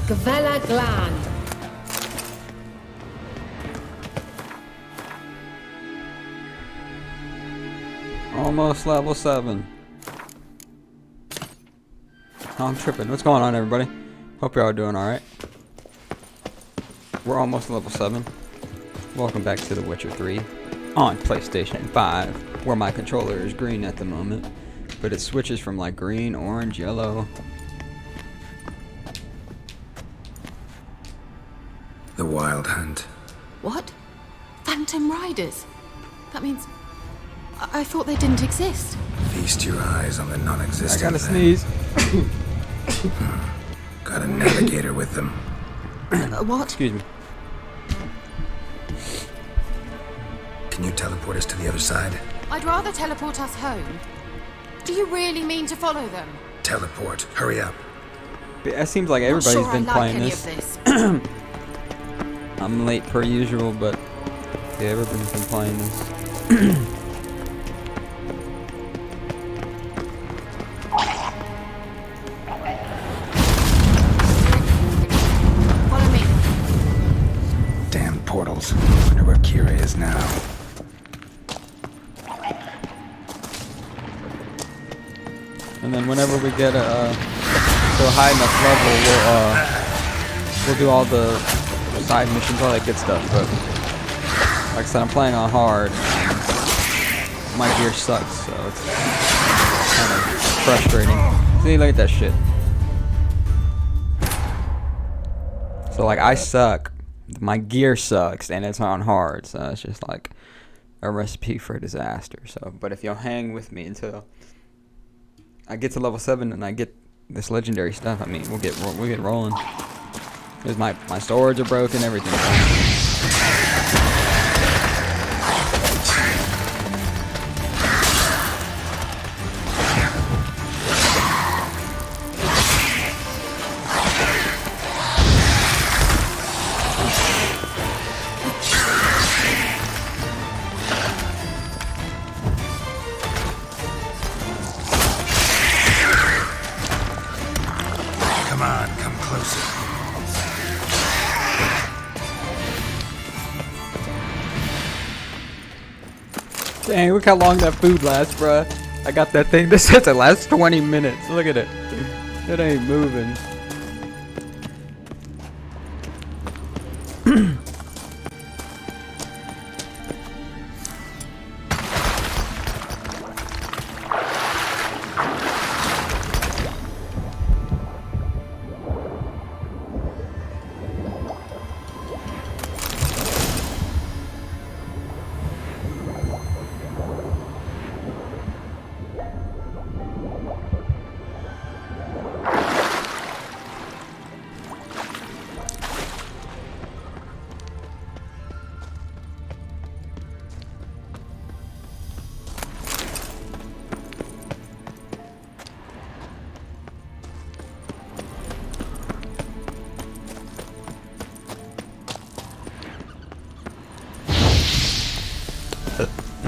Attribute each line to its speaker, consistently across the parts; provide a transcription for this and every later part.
Speaker 1: Gvella Gland.
Speaker 2: Almost level 7. Oh, I'm tripping. What's going on, everybody? Hope you're all doing alright. We're almost level 7. Welcome back to The Witcher 3 on PlayStation 5, where my controller is green at the moment, but it switches from like green, orange, yellow.
Speaker 3: The Wild Hunt.
Speaker 4: What? Phantom Riders? That means... I thought they didn't exist.
Speaker 3: Feast your eyes on the non-existent.
Speaker 2: I gotta
Speaker 3: thing.
Speaker 2: sneeze.
Speaker 3: Got a navigator with them.
Speaker 4: What?
Speaker 2: Excuse me.
Speaker 3: Can you teleport us to the other side?
Speaker 4: I'd rather teleport us home. Do you really mean to follow them?
Speaker 3: Teleport. Hurry up.
Speaker 2: It seems like
Speaker 4: Not
Speaker 2: everybody's
Speaker 4: sure
Speaker 2: been
Speaker 4: I like
Speaker 2: playing
Speaker 4: any
Speaker 2: this.
Speaker 4: of this.
Speaker 2: I'm late per usual, but yeah, everybody's been playing this.
Speaker 4: Follow me.
Speaker 3: Damn portals. Wonder where Kira is now.
Speaker 2: And then whenever we get to a high enough level, we'll do all the side missions, all that good stuff. But like I said, I'm playing on hard. And my gear sucks, so it's kind of frustrating. See, look at that shit. So like, I suck. My gear sucks, and it's on hard, so it's just like a recipe for disaster. So, but if you'll hang with me until I get to level 7 and I get this legendary stuff, I mean, we'll get rolling. Cause my swords are broken, everything.
Speaker 3: Come on, come closer.
Speaker 2: Dang, look how long that food lasts, bruh. I got that thing. This says it lasts 20 minutes. Look at it. It ain't moving.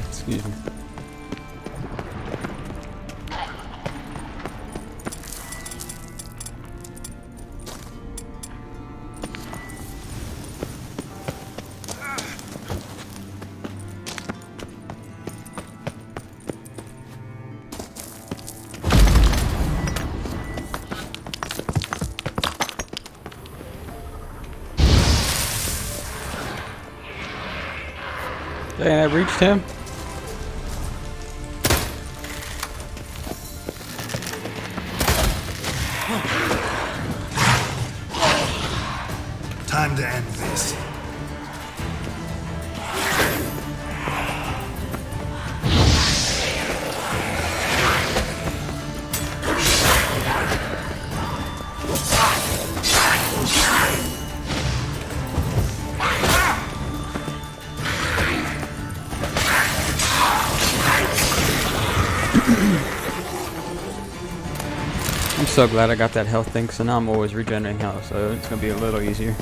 Speaker 2: Excuse me. Dang, I reached him.
Speaker 3: Time to end this.
Speaker 2: I'm so glad I got that health thing, so now I'm always regenerating health, so it's gonna be a little easier.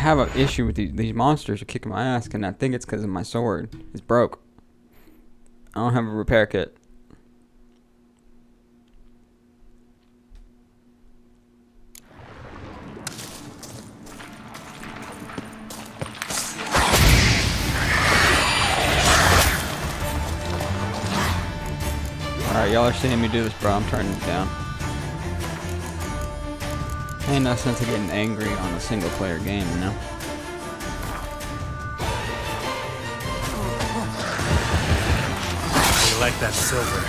Speaker 2: have an issue with these monsters are kicking my ass, and I think it's because of my sword. It's broke. I don't have a repair kit. Alright, y'all are seeing me do this, bro. I'm turning it down. Ain't no sense of getting angry on a single player game, you know?
Speaker 1: You like that silver?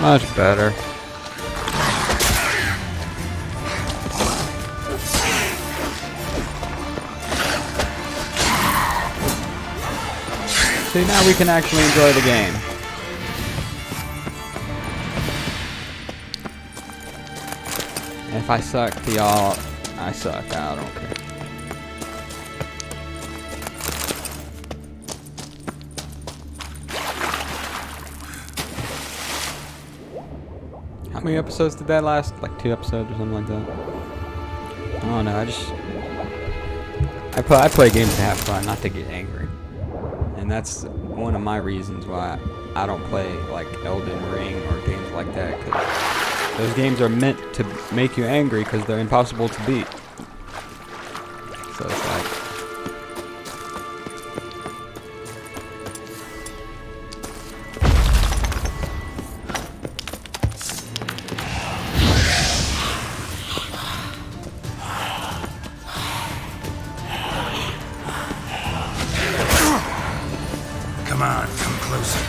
Speaker 2: Much better. See, now we can actually enjoy the game. If I suck to y'all, I suck. I don't care. How many episodes did that last? Like 2 episodes or something like that? I don't know. I play games to have fun, not to get angry. And that's one of my reasons why I don't play like Elden Ring or games like that. 'Cause those games are meant to make you angry because they're impossible to beat. So it's like...
Speaker 3: Come on, come closer.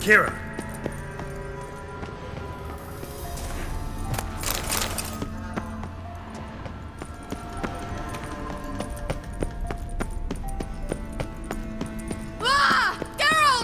Speaker 1: Kira.
Speaker 4: Ah! Geralt!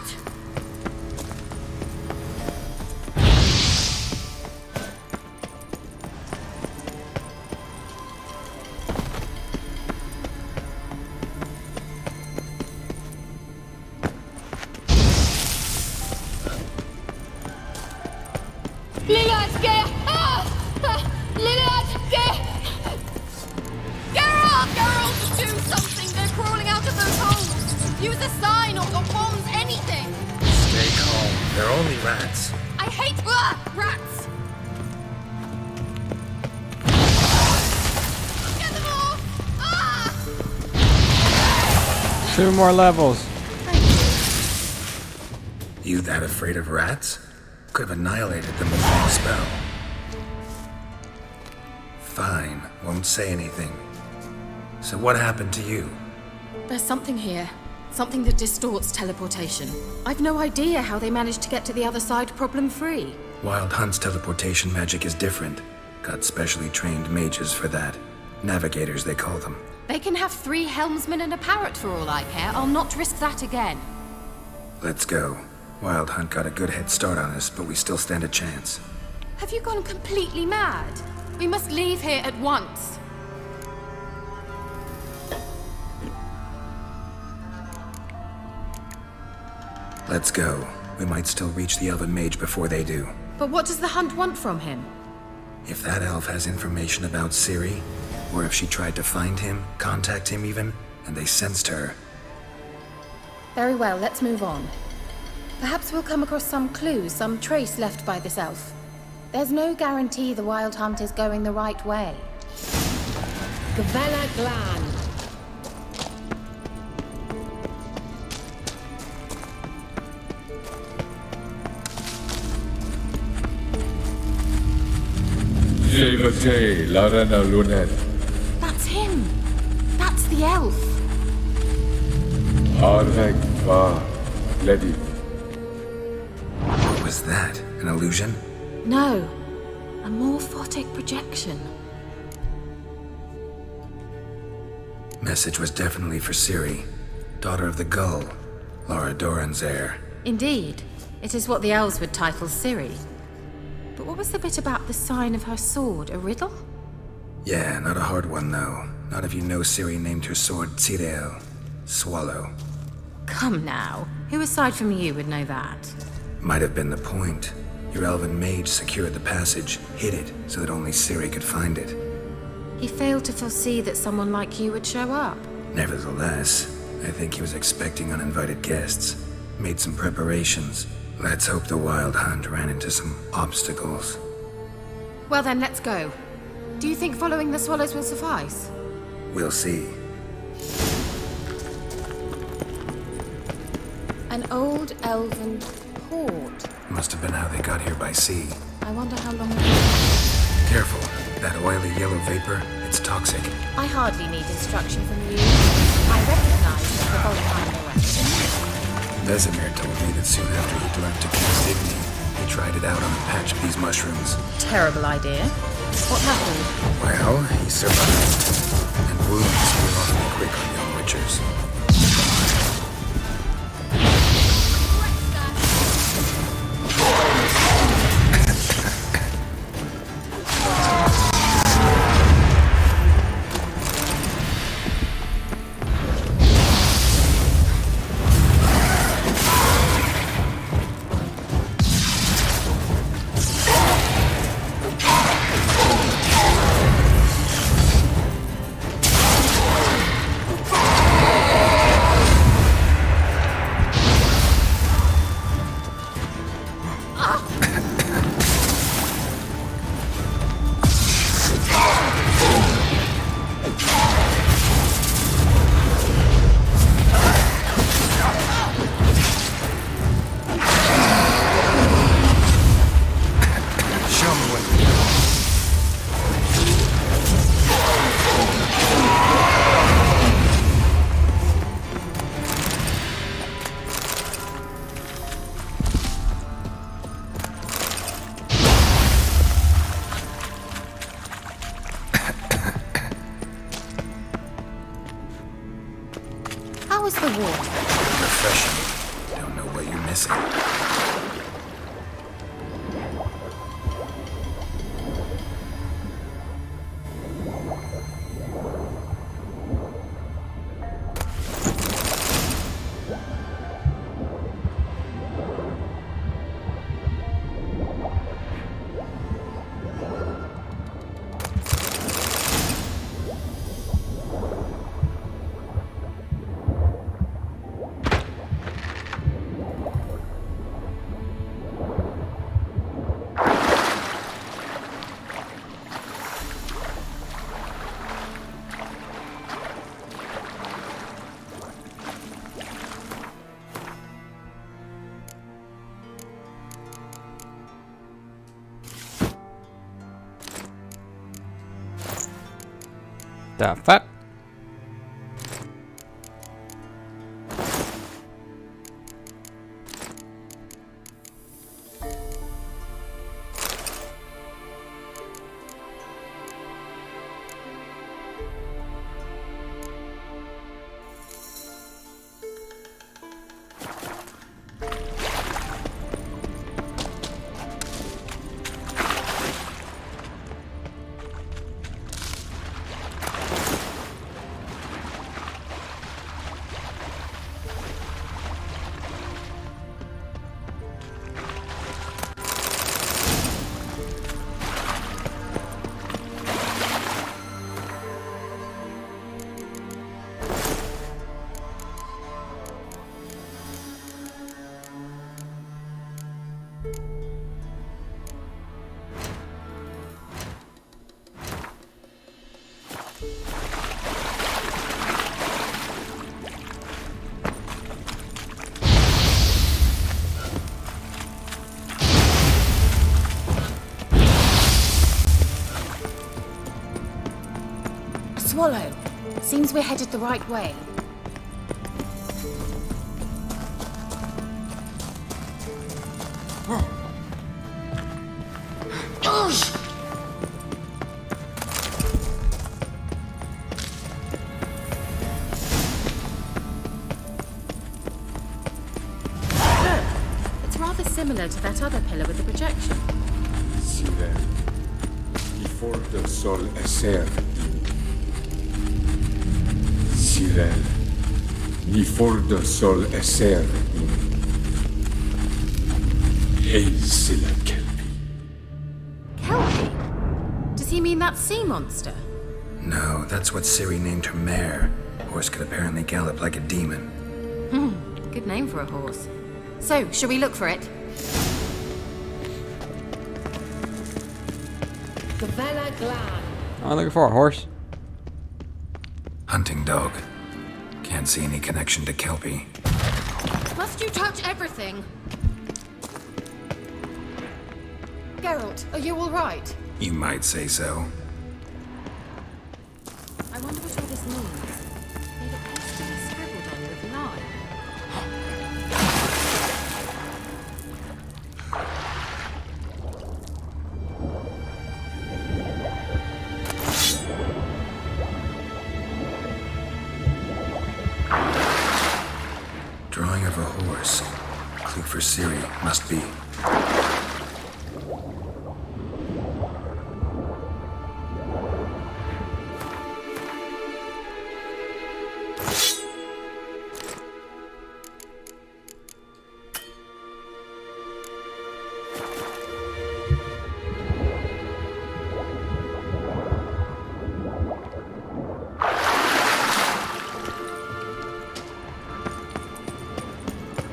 Speaker 2: 2 more levels.
Speaker 3: You that afraid of rats? Could have annihilated them with one spell. Fine, won't say anything. So what happened to you?
Speaker 4: There's something here. Something that distorts teleportation. I've no idea how they managed to get to the other side problem-free.
Speaker 3: Wild Hunt's teleportation magic is different. Got specially trained mages for that. Navigators, they call them.
Speaker 4: They can have 3 helmsmen and a parrot for all I care. I'll not risk that again.
Speaker 3: Let's go. Wild Hunt got a good head start on us, but we still stand a chance.
Speaker 4: Have you gone completely mad? We must leave here at once.
Speaker 3: Let's go. We might still reach the Elven Mage before they do.
Speaker 4: But what does the Hunt want from him?
Speaker 3: If that elf has information about Ciri, or if she tried to find him, contact him even, and they sensed her.
Speaker 4: Very well, let's move on. Perhaps we'll come across some clues, some trace left by this elf. There's no guarantee the Wild Hunt is going the right way.
Speaker 1: Gavella Glan.
Speaker 4: That's him! That's the elf!
Speaker 3: What was that? An illusion?
Speaker 4: No, a morphotic projection.
Speaker 3: Message was definitely for Ciri, daughter of the Gull, Lara Doran's heir.
Speaker 4: Indeed, it is what the elves would title Ciri. But what was the bit about the sign of her sword, a riddle?
Speaker 3: Yeah, not a hard one though. Not if you know Ciri named her sword Tirel, swallow.
Speaker 4: Come now, who aside from you would know that?
Speaker 3: Might have been the point. Your elven mage secured the passage, hid it, so that only Ciri could find it.
Speaker 4: He failed to foresee that someone like you would show up.
Speaker 3: Nevertheless, I think he was expecting uninvited guests. Made some preparations. Let's hope the Wild Hunt ran into some obstacles.
Speaker 4: Well then, let's go. Do you think following the swallows will suffice?
Speaker 3: We'll see.
Speaker 4: An old elven port.
Speaker 3: Must have been how they got here by sea.
Speaker 4: I wonder how long
Speaker 3: Careful. That oily yellow vapor, it's toxic.
Speaker 4: I hardly need instruction from you. I recognize the volatile direction.
Speaker 3: Vesemir told me that soon after he'd learned to cast Igni, he tried it out on a patch of these mushrooms.
Speaker 4: Terrible idea. What happened?
Speaker 3: Well, he survived. And wounds heal awfully quick on young witchers.
Speaker 4: How is the water?
Speaker 3: Refreshing. Don't know what you're missing.
Speaker 2: The fuck?
Speaker 4: Swallow. Seems we're headed the right way. Similar to that other pillar with the projection.
Speaker 1: Sirel, il forte sol esser. Sirel, il forte sol esser. Eil silla kelpi.
Speaker 4: Kelpie? Does he mean that sea monster?
Speaker 3: No, that's what Ciri named her mare. Horse could apparently gallop like a demon.
Speaker 4: Good name for a horse. So, shall we look for it?
Speaker 2: I'm looking for a horse.
Speaker 3: Hunting dog. Can't see any connection to Kelpie.
Speaker 4: Must you touch everything? Geralt, are you all right?
Speaker 3: You might say so.
Speaker 4: I wonder what all this means. It appears to be scribbled on with lime.
Speaker 3: Drawing of a horse. Clue for Ciri, must be.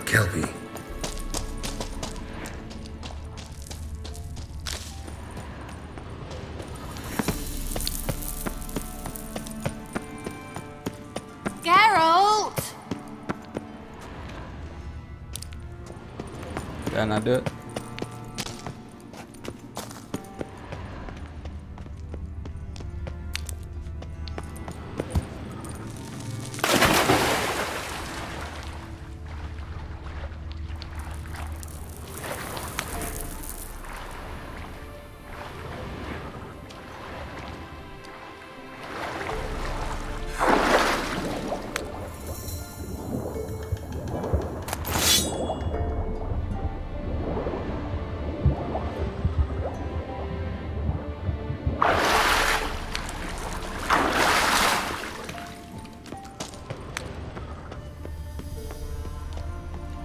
Speaker 3: Kelpie.
Speaker 4: Geralt!
Speaker 2: Can I do it?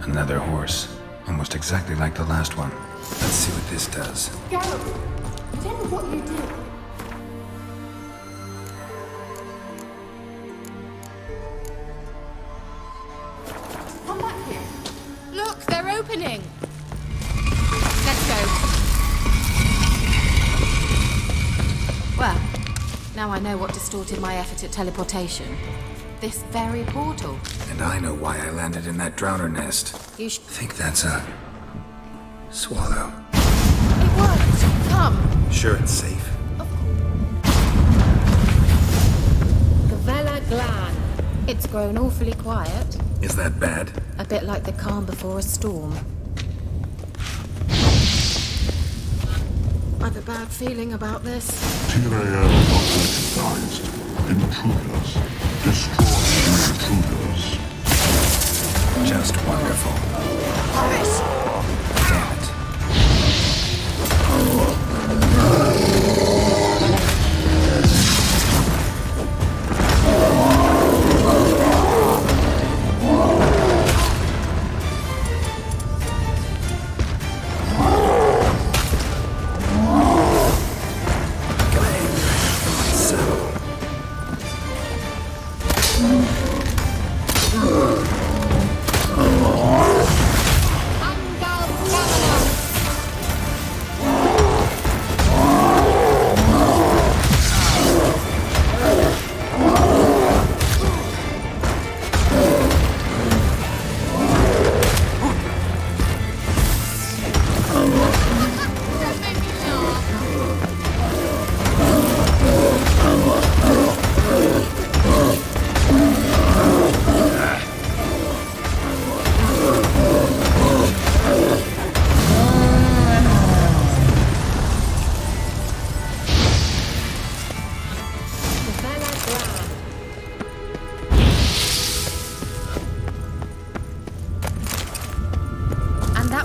Speaker 3: Another horse. Almost exactly like the last one. Let's see what this does.
Speaker 4: Geralt, whatever what you do. Come back here. Look, they're opening. Let's go. Well, now I know what distorted my effort at teleportation. This very portal.
Speaker 3: And I know why I landed in that drowner nest.
Speaker 4: You
Speaker 3: Think that's a... swallow.
Speaker 4: It worked. Come.
Speaker 3: Sure it's safe?
Speaker 4: Gavella Glan. It's grown awfully quiet.
Speaker 3: Is that bad?
Speaker 4: A bit like the calm before a storm. I've a bad feeling about this.
Speaker 5: Tyrael not recognized. Intruders. Destroy the intruders.
Speaker 3: Just wonderful. Damn it.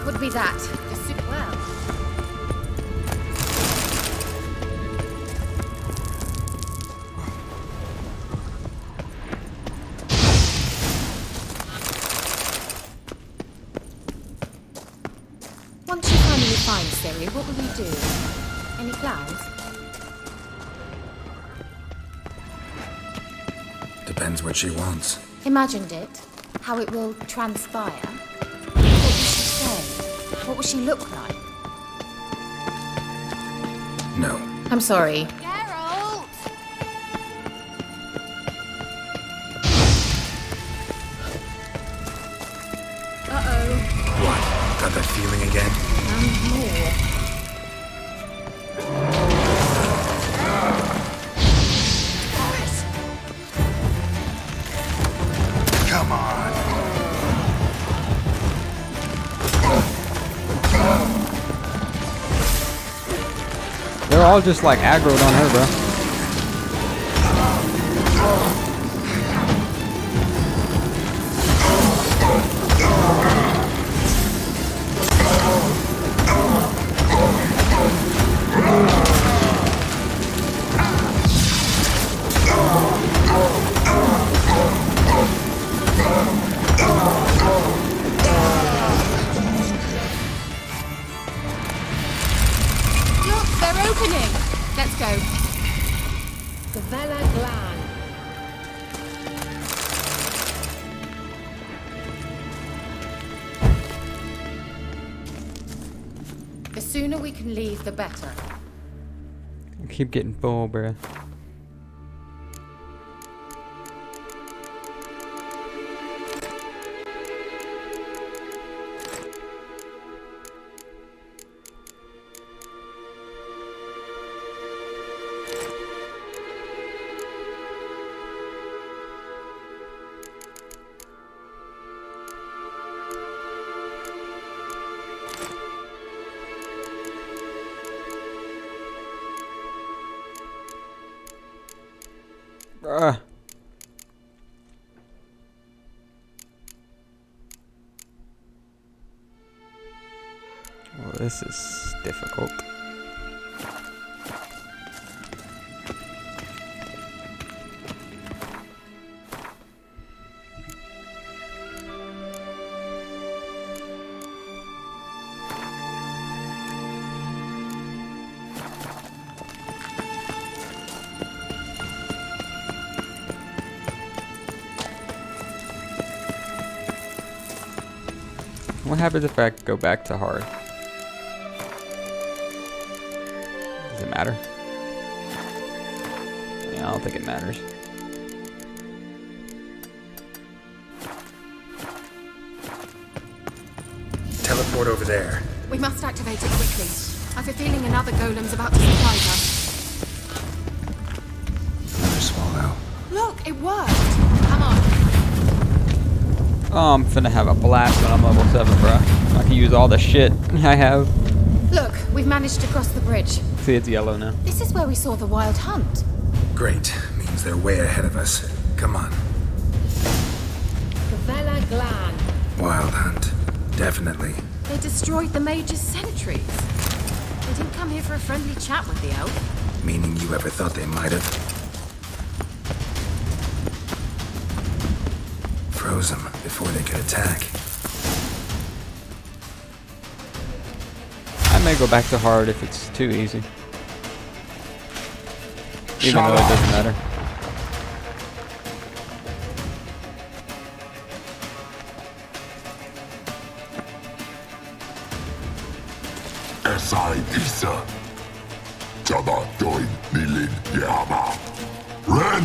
Speaker 4: would be that. Well. Once you finally find Siri, what will you do? Any plans?
Speaker 3: Depends what she wants.
Speaker 4: Imagined it. How it will transpire. What will she say? What will she look like?
Speaker 3: No.
Speaker 4: I'm sorry.
Speaker 6: Geralt!
Speaker 4: Uh-oh.
Speaker 3: What? Got that feeling again?
Speaker 4: And more.
Speaker 3: Come on.
Speaker 2: They're all just like aggroed on her, bro.
Speaker 4: Look, they're opening. Let's go. Gavella Glan. The sooner we can leave, the better.
Speaker 2: I keep getting full, bro. Bruh. Well, this is difficult. What happens if I go back to hard? Does it matter? Yeah, I don't think it matters.
Speaker 3: Teleport over there.
Speaker 4: We must activate it quickly. I've a feeling another golem's about to surprise us.
Speaker 3: Another swallow.
Speaker 4: Look, it worked. Come on.
Speaker 2: Oh, I'm finna have a blast when I'm level 7, bro. I can use all the shit I have.
Speaker 4: Look, we've managed to cross the bridge.
Speaker 2: See, it's yellow now.
Speaker 4: This is where we saw the wild hunt.
Speaker 3: Great. Means they're way ahead of us. Come on.
Speaker 4: Gavella Glan.
Speaker 3: Wild hunt. Definitely.
Speaker 4: They destroyed the Mage's sentries. They didn't come here for a friendly chat with the elf.
Speaker 3: Meaning you ever thought they might have? Froze them before they could attack.
Speaker 2: I may go back to hard if it's too easy. Even though it doesn't matter.
Speaker 5: SI Isa. Jada Doin Nilin Yama. Ren!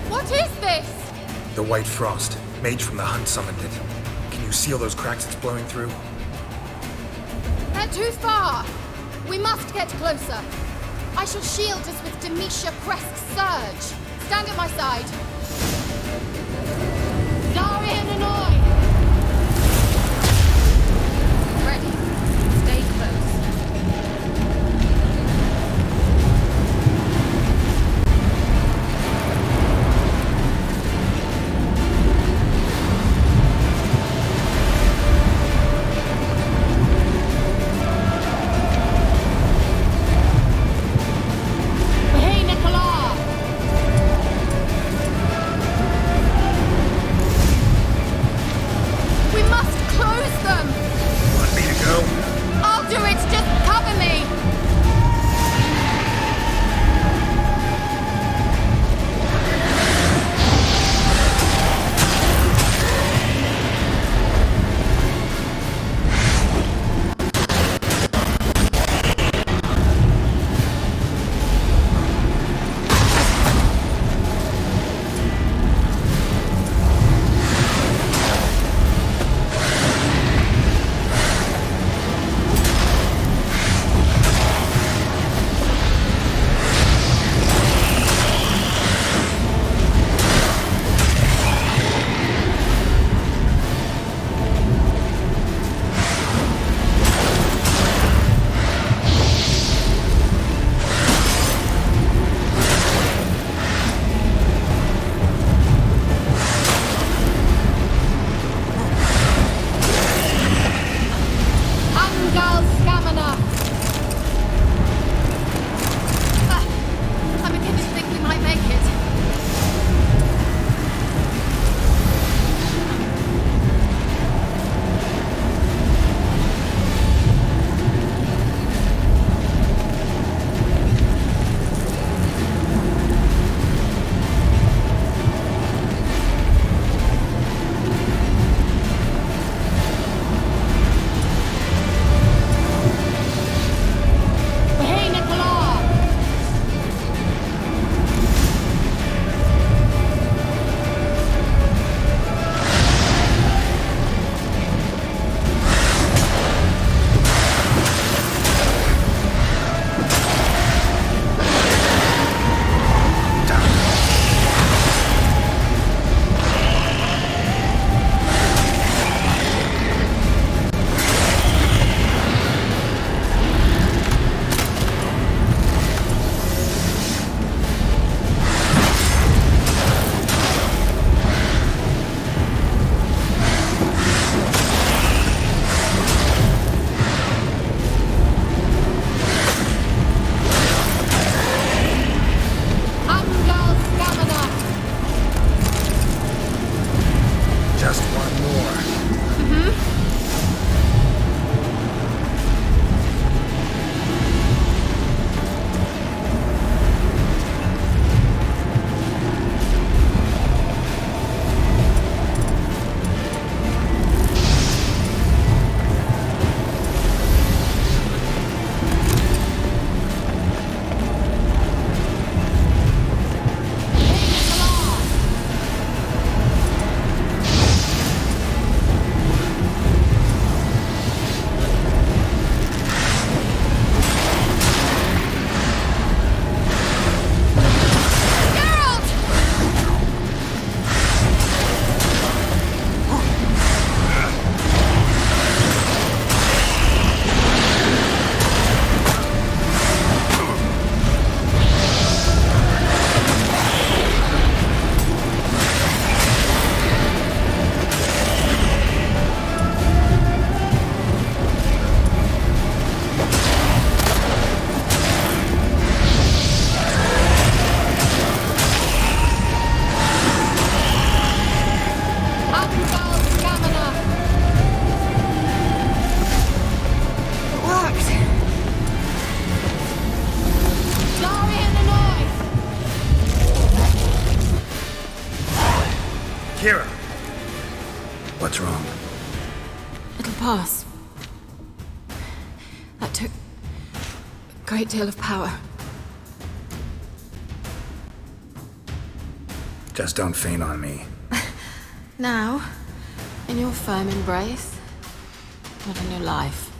Speaker 4: What is this?
Speaker 3: The white frost. Mage from the hunt summoned it. Can you seal those cracks it's blowing through?
Speaker 4: They're too far. We must get closer. I shall shield us with Demetia Crest's surge. Stand at my side. Darian and I! Ready. Stay close. Hey, Nicola! We must close them!
Speaker 3: Want me to go?
Speaker 4: I'll do it! Just cover me! Angal Scamina! I'm beginning to think we might make it. Hey, Nicola! Angal Scamina!
Speaker 3: Just one more.
Speaker 4: Geralt! Angal Scamina! It worked! Darian and I!
Speaker 3: Kira! What's wrong?
Speaker 4: It'll pass. That took a great deal of power.
Speaker 3: Just don't faint on me.
Speaker 4: Now, in your firm embrace, not in your life.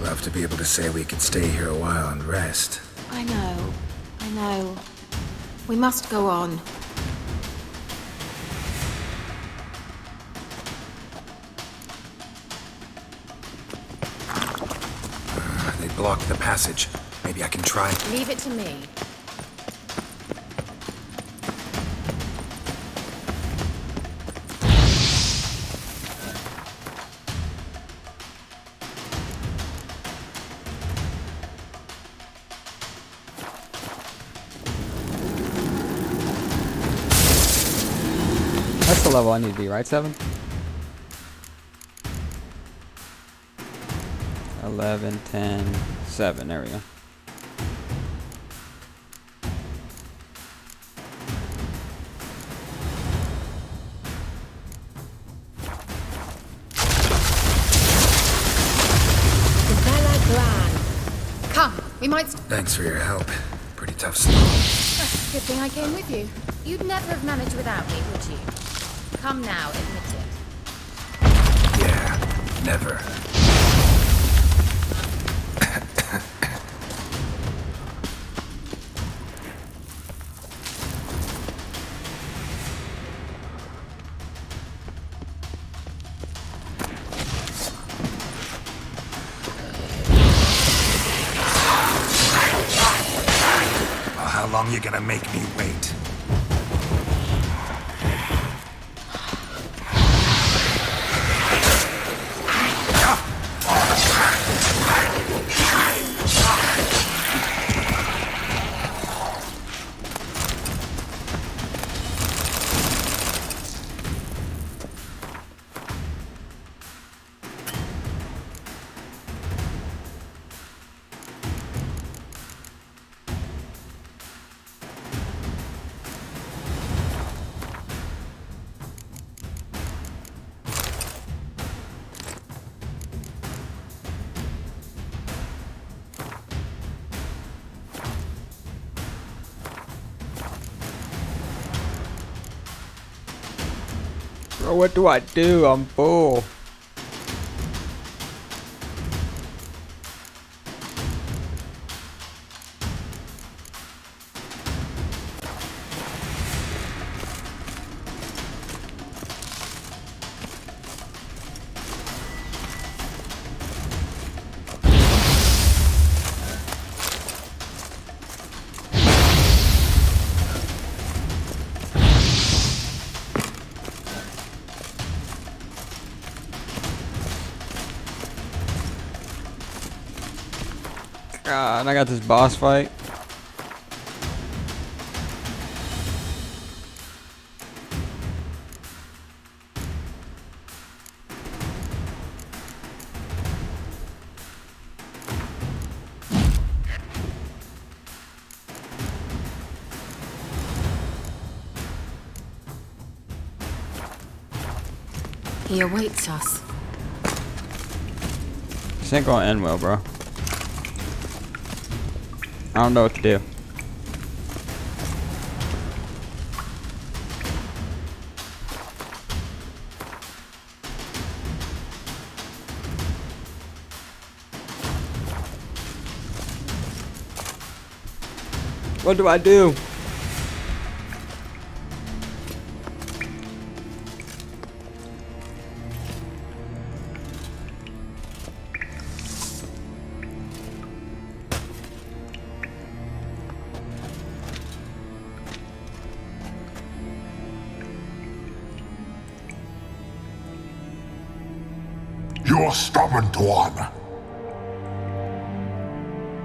Speaker 3: Love tough to be able to say we could stay here a while and rest.
Speaker 4: I know. We must go on.
Speaker 3: They blocked the passage. Maybe I can try.
Speaker 4: Leave it to me.
Speaker 2: That's the level I need to be, right, 7? 11, 10, 7. There we go.
Speaker 4: Come, we might.
Speaker 3: Thanks for your help. Pretty tough stuff.
Speaker 4: Good thing I came with you. You'd never have managed without me, would you? Come now, admit it.
Speaker 3: Yeah, never. Well, how long you gonna make me wait?
Speaker 2: Bro, what do I do? I'm full. And I got this boss fight.
Speaker 4: He awaits us.
Speaker 2: This ain't gonna end well, bro. I don't know what to do. What do I do?
Speaker 5: You're stubborn one.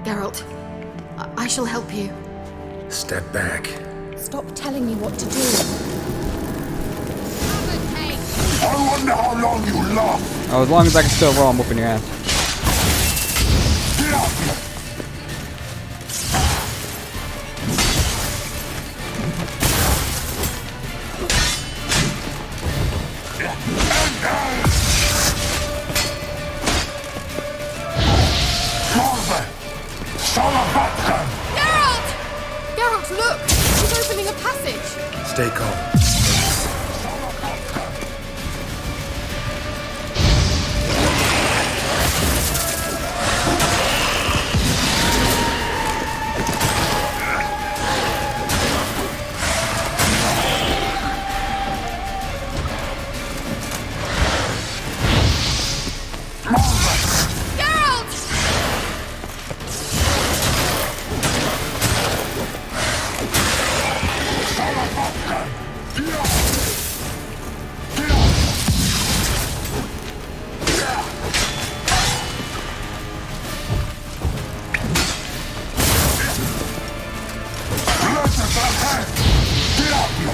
Speaker 4: Geralt, I shall help you.
Speaker 3: Step back.
Speaker 4: Stop telling me what to do.
Speaker 5: I wonder how long you last.
Speaker 2: Oh, as long as I can still roll, I'm whooping your ass.
Speaker 5: Get up!
Speaker 4: Geralt, look! He's opening a passage!
Speaker 3: Stay calm.
Speaker 5: Get up, you!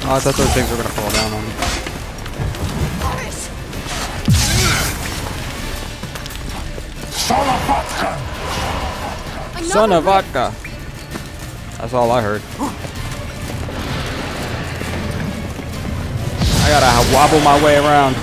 Speaker 2: Oh, I thought those things were gonna fall down on me. Son of vodka! That's all I heard. I gotta wobble my way around.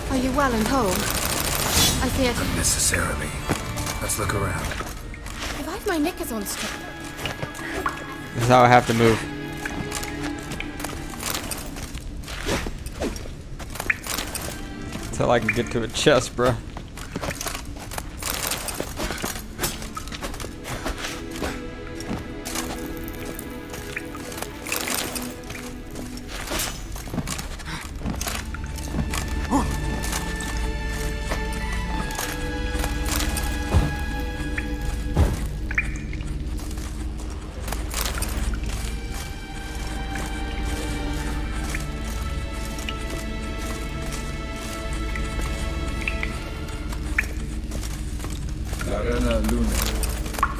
Speaker 4: Are you well and whole? I see it.
Speaker 3: Unnecessarily. Let's look around.
Speaker 4: If I have my knickers on straight.
Speaker 2: This is how I have to move. Until I can get to a chest, bruh.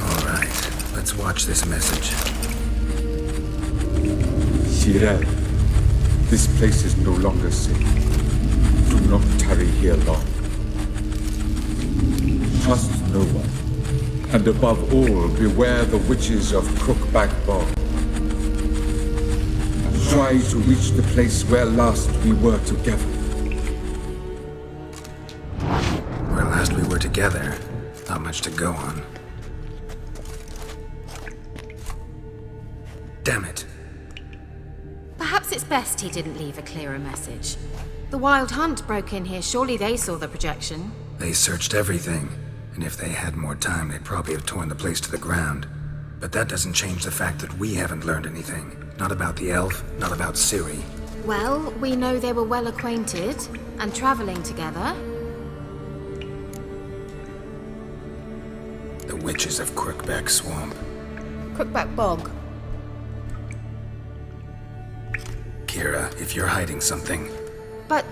Speaker 3: Alright, let's watch this message.
Speaker 1: Cyril, this place is no longer safe. Do not tarry here long. Trust no one. And above all, beware the witches of Crookback Bog. Try to reach the place where last we were together.
Speaker 3: Where last we were together, not much to go on. Damn it.
Speaker 4: Perhaps it's best he didn't leave a clearer message. The Wild Hunt broke in here. Surely they saw the projection.
Speaker 3: They searched everything, and if they had more time, they'd probably have torn the place to the ground. But that doesn't change the fact that we haven't learned anything. Not about the elf, not about Ciri.
Speaker 4: Well, we know they were well acquainted and traveling together.
Speaker 3: The witches of Crookback Swamp.
Speaker 4: Crookback Bog.
Speaker 3: Kira, if you're hiding something...
Speaker 4: But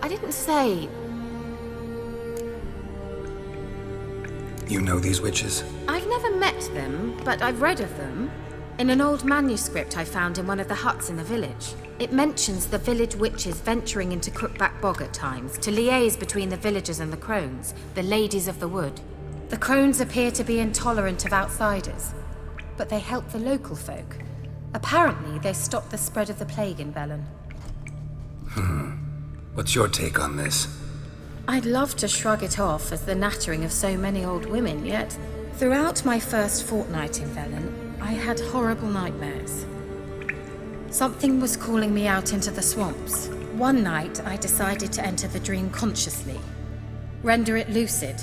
Speaker 4: I didn't say.
Speaker 3: You know these witches?
Speaker 4: I've never met them, but I've read of them. In an old manuscript I found in one of the huts in the village. It mentions the village witches venturing into Crookback Bog at times to liaise between the villagers and the crones, the ladies of the wood. The crones appear to be intolerant of outsiders, but they help the local folk. Apparently, they stopped the spread of the plague in Velen.
Speaker 3: What's your take on this?
Speaker 4: I'd love to shrug it off as the nattering of so many old women, yet throughout my first fortnight in Velen, I had horrible nightmares. Something was calling me out into the swamps. One night, I decided to enter the dream consciously, render it lucid.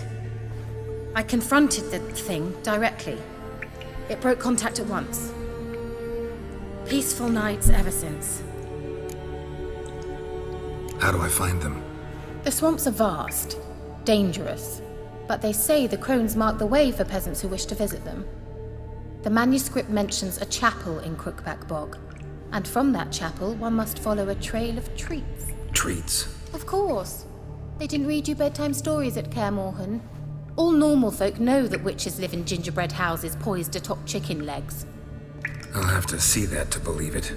Speaker 4: I confronted the thing directly. It broke contact at once. Peaceful nights ever since.
Speaker 3: How do I find them?
Speaker 4: The swamps are vast, dangerous, but they say the crones mark the way for peasants who wish to visit them. The manuscript mentions a chapel in Crookback Bog, and from that chapel one must follow a trail of treats.
Speaker 3: Treats?
Speaker 4: Of course. They didn't read you bedtime stories at Kaer Morhen. All normal folk know that witches live in gingerbread houses poised atop chicken legs.
Speaker 3: I'll have to see that to believe it.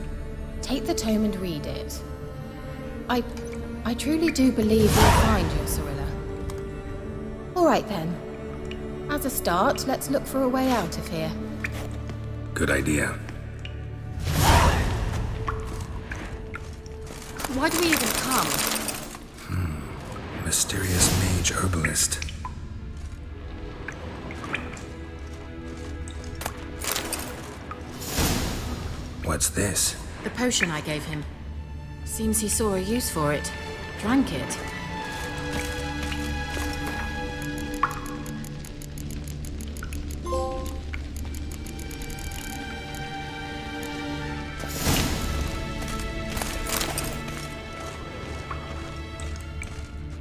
Speaker 4: Take the tome and read it. I truly do believe you'll find your Cirilla. All right then. As a start, let's look for a way out of here.
Speaker 3: Good idea.
Speaker 4: Why do we even come?
Speaker 3: Mysterious mage herbalist. What's this?
Speaker 4: The potion I gave him. Seems he saw a use for it. Drank it.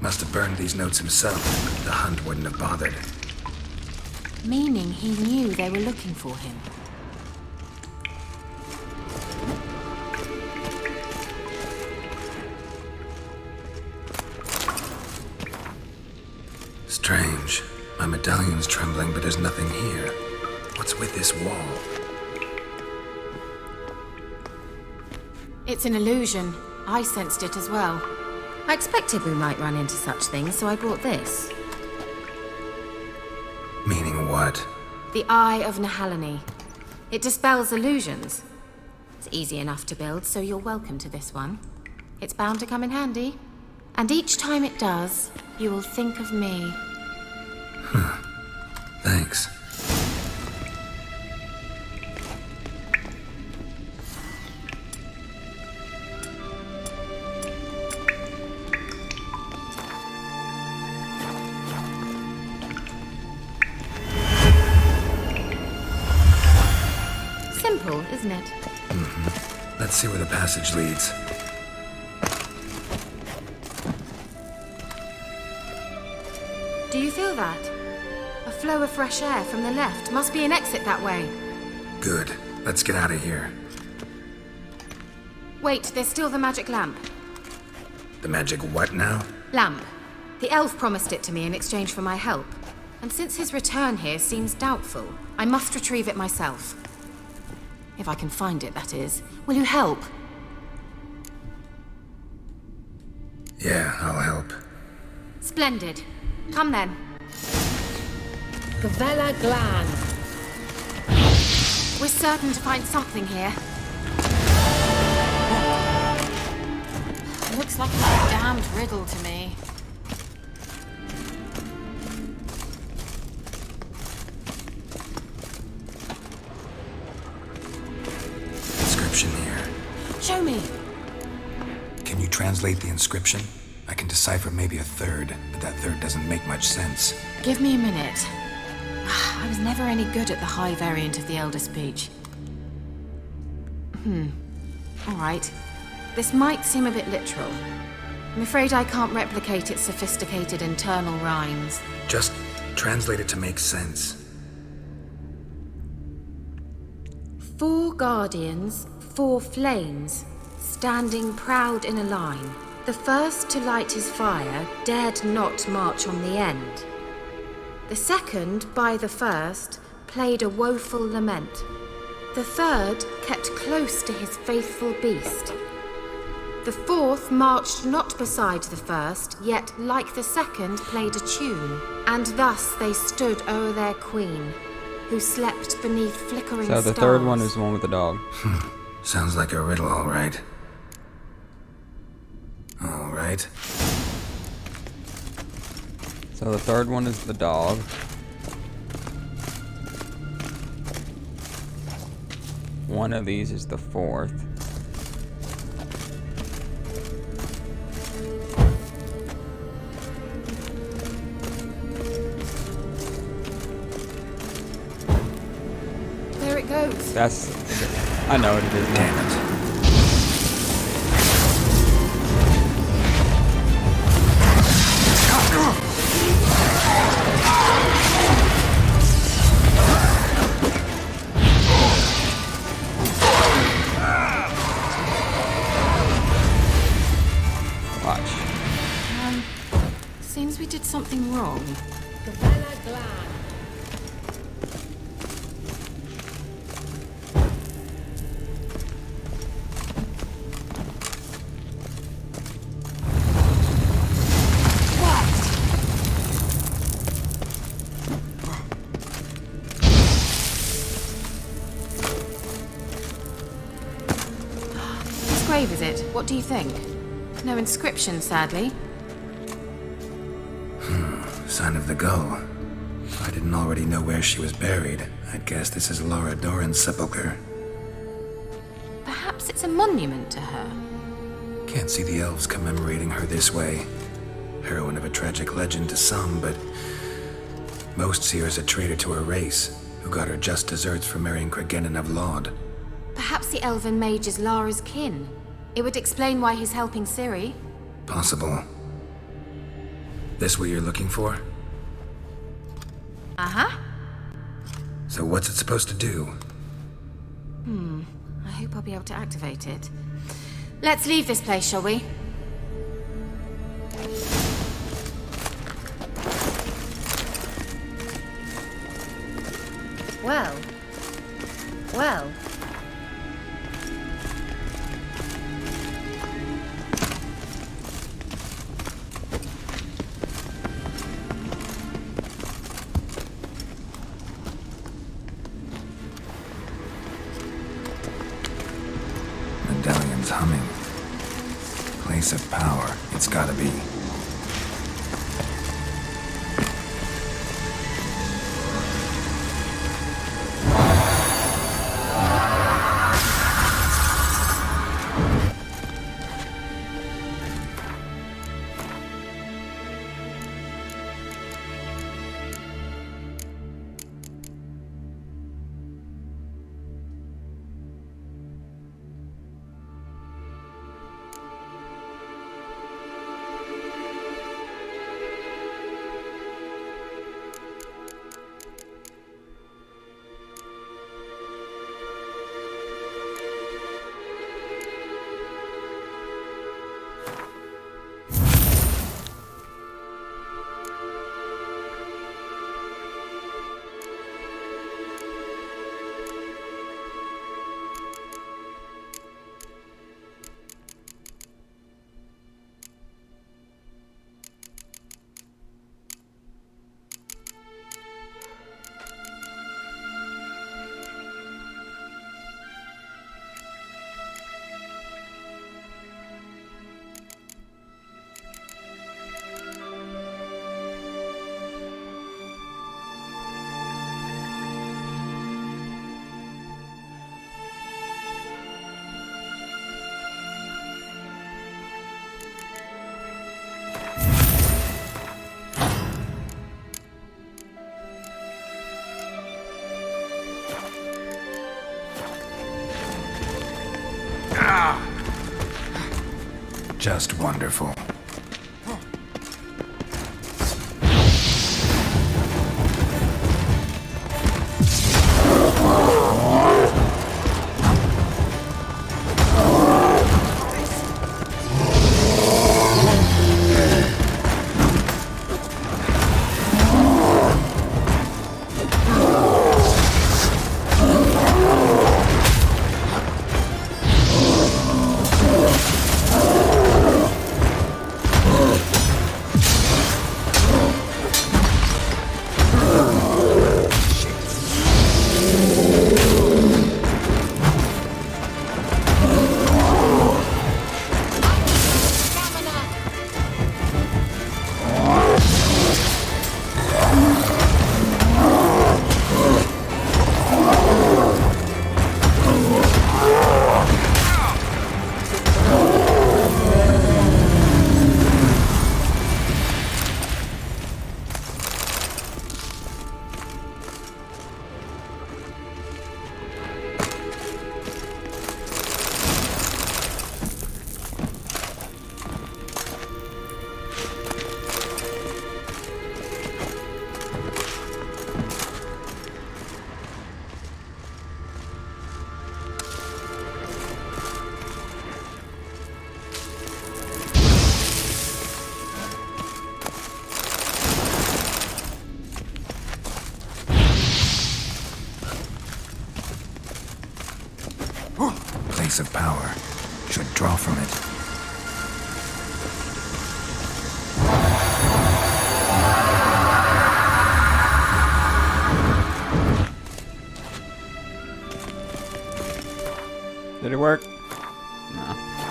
Speaker 3: Must have burned these notes himself. The hunt wouldn't have bothered.
Speaker 4: Meaning he knew they were looking for him.
Speaker 3: Strange. My medallion's trembling, but there's nothing here. What's with this wall?
Speaker 4: It's an illusion. I sensed it as well. I expected we might run into such things, so I brought this.
Speaker 3: Meaning what?
Speaker 4: The Eye of Nehaleni. It dispels illusions. It's easy enough to build, so you're welcome to this one. It's bound to come in handy. And each time it does, you will think of me.
Speaker 3: Thanks.
Speaker 4: Simple, isn't it?
Speaker 3: Let's see where the passage leads.
Speaker 4: Do you feel that? A flow of fresh air from the left. Must be an exit that way.
Speaker 3: Good. Let's get out of here.
Speaker 4: Wait, there's still the magic lamp.
Speaker 3: The magic what now?
Speaker 4: Lamp. The elf promised it to me in exchange for my help. And since his return here seems doubtful, I must retrieve it myself. If I can find it, that is. Will you help?
Speaker 3: Yeah, I'll help.
Speaker 4: Splendid. Come then.
Speaker 6: Gavella Gland.
Speaker 4: We're certain to find something here. Looks like a damned riddle to me.
Speaker 3: Inscription here.
Speaker 4: Show me.
Speaker 3: Can you translate the inscription? I can decipher maybe a third, but that third doesn't make much sense.
Speaker 4: Give me a minute. I was never any good at the high variant of the Elder Speech. All right. This might seem a bit literal. I'm afraid I can't replicate its sophisticated internal rhymes.
Speaker 3: Just translate it to make sense.
Speaker 4: 4 guardians, 4 flames, standing proud in a line. The first to light his fire dared not march on the end. The second, by the first, played a woeful lament. The third kept close to his faithful beast. The fourth marched not beside the first, yet like the second played a tune. And thus they stood o'er their queen, who slept beneath flickering stars.
Speaker 2: So the third one is the one with the dog.
Speaker 3: Sounds like a riddle, all right. All right.
Speaker 2: So the third one is the dog. One of these is the fourth.
Speaker 4: There it goes.
Speaker 2: That's... I know what it is now.
Speaker 3: Damn it.
Speaker 2: Watch.
Speaker 4: Seems we did something wrong.
Speaker 6: Gavella Gland.
Speaker 4: grave is it? What do you think? No inscription, sadly.
Speaker 3: Sign of the gull. If I didn't already know where she was buried, I'd guess this is Laura Doran's sepulcher.
Speaker 4: Perhaps it's a monument to her.
Speaker 3: Can't see the elves commemorating her this way. Heroine of a tragic legend to some, but most see her as a traitor to her race, who got her just desserts for marrying Cregennan of Laud.
Speaker 4: Perhaps the elven mage is Lara's kin. It would explain why he's helping Ciri.
Speaker 3: Possible. This what you're looking for?
Speaker 4: Uh-huh.
Speaker 3: So what's it supposed to do?
Speaker 4: I hope I'll be able to activate it. Let's leave this place, shall we? Well. Well.
Speaker 3: Medallion's humming. Place of power. It's gotta be. Just wonderful. Place of power. Should draw from it.
Speaker 2: Did it work? No.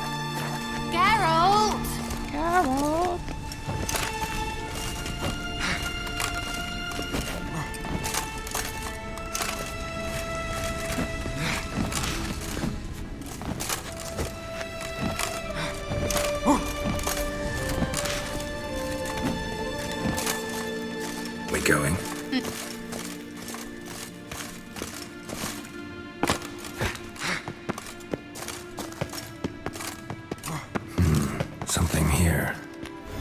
Speaker 3: Something here.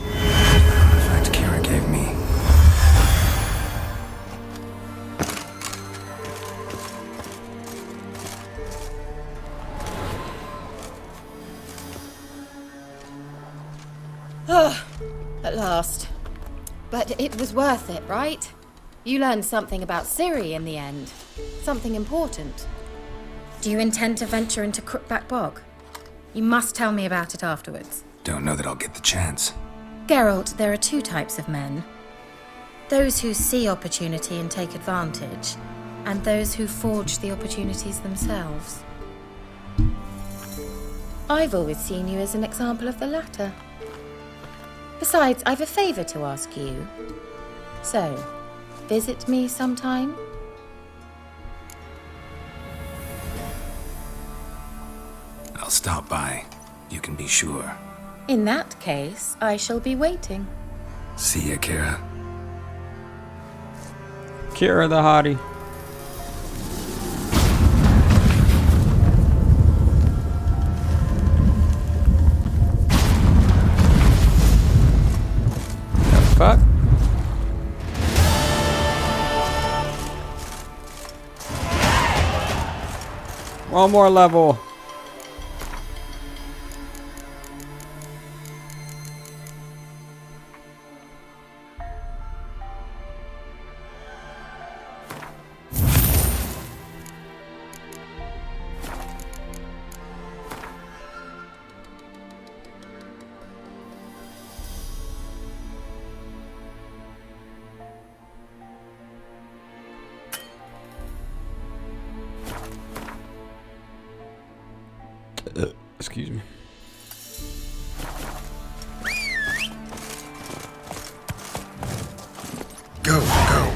Speaker 3: Artifact Kira gave me.
Speaker 4: At last. But it was worth it, right? You learned something about Ciri in the end. Something important. Do you intend to venture into Crookback Bog? You must tell me about it afterwards.
Speaker 3: Don't know that I'll get the chance.
Speaker 4: Geralt, there are two types of men. Those who see opportunity and take advantage, and those who forge the opportunities themselves. I've always seen you as an example of the latter. Besides, I've a favor to ask you. So, visit me sometime?
Speaker 3: I'll stop by. You can be sure.
Speaker 4: In that case, I shall be waiting.
Speaker 3: See ya, Kira.
Speaker 2: Kira the hottie. The fuck? One more level. Excuse me.
Speaker 3: Go, go.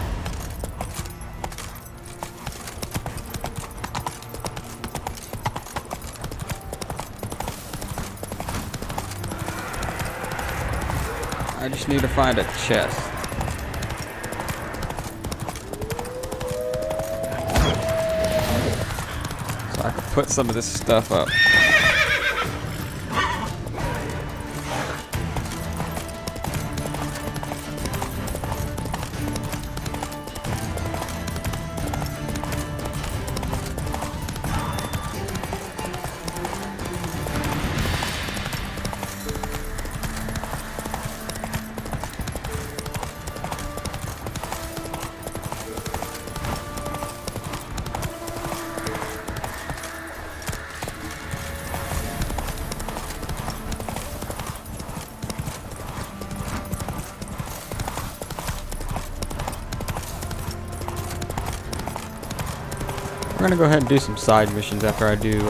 Speaker 2: I just need to find a chest. So I can put some of this stuff up. We're gonna go ahead and do some side missions after I do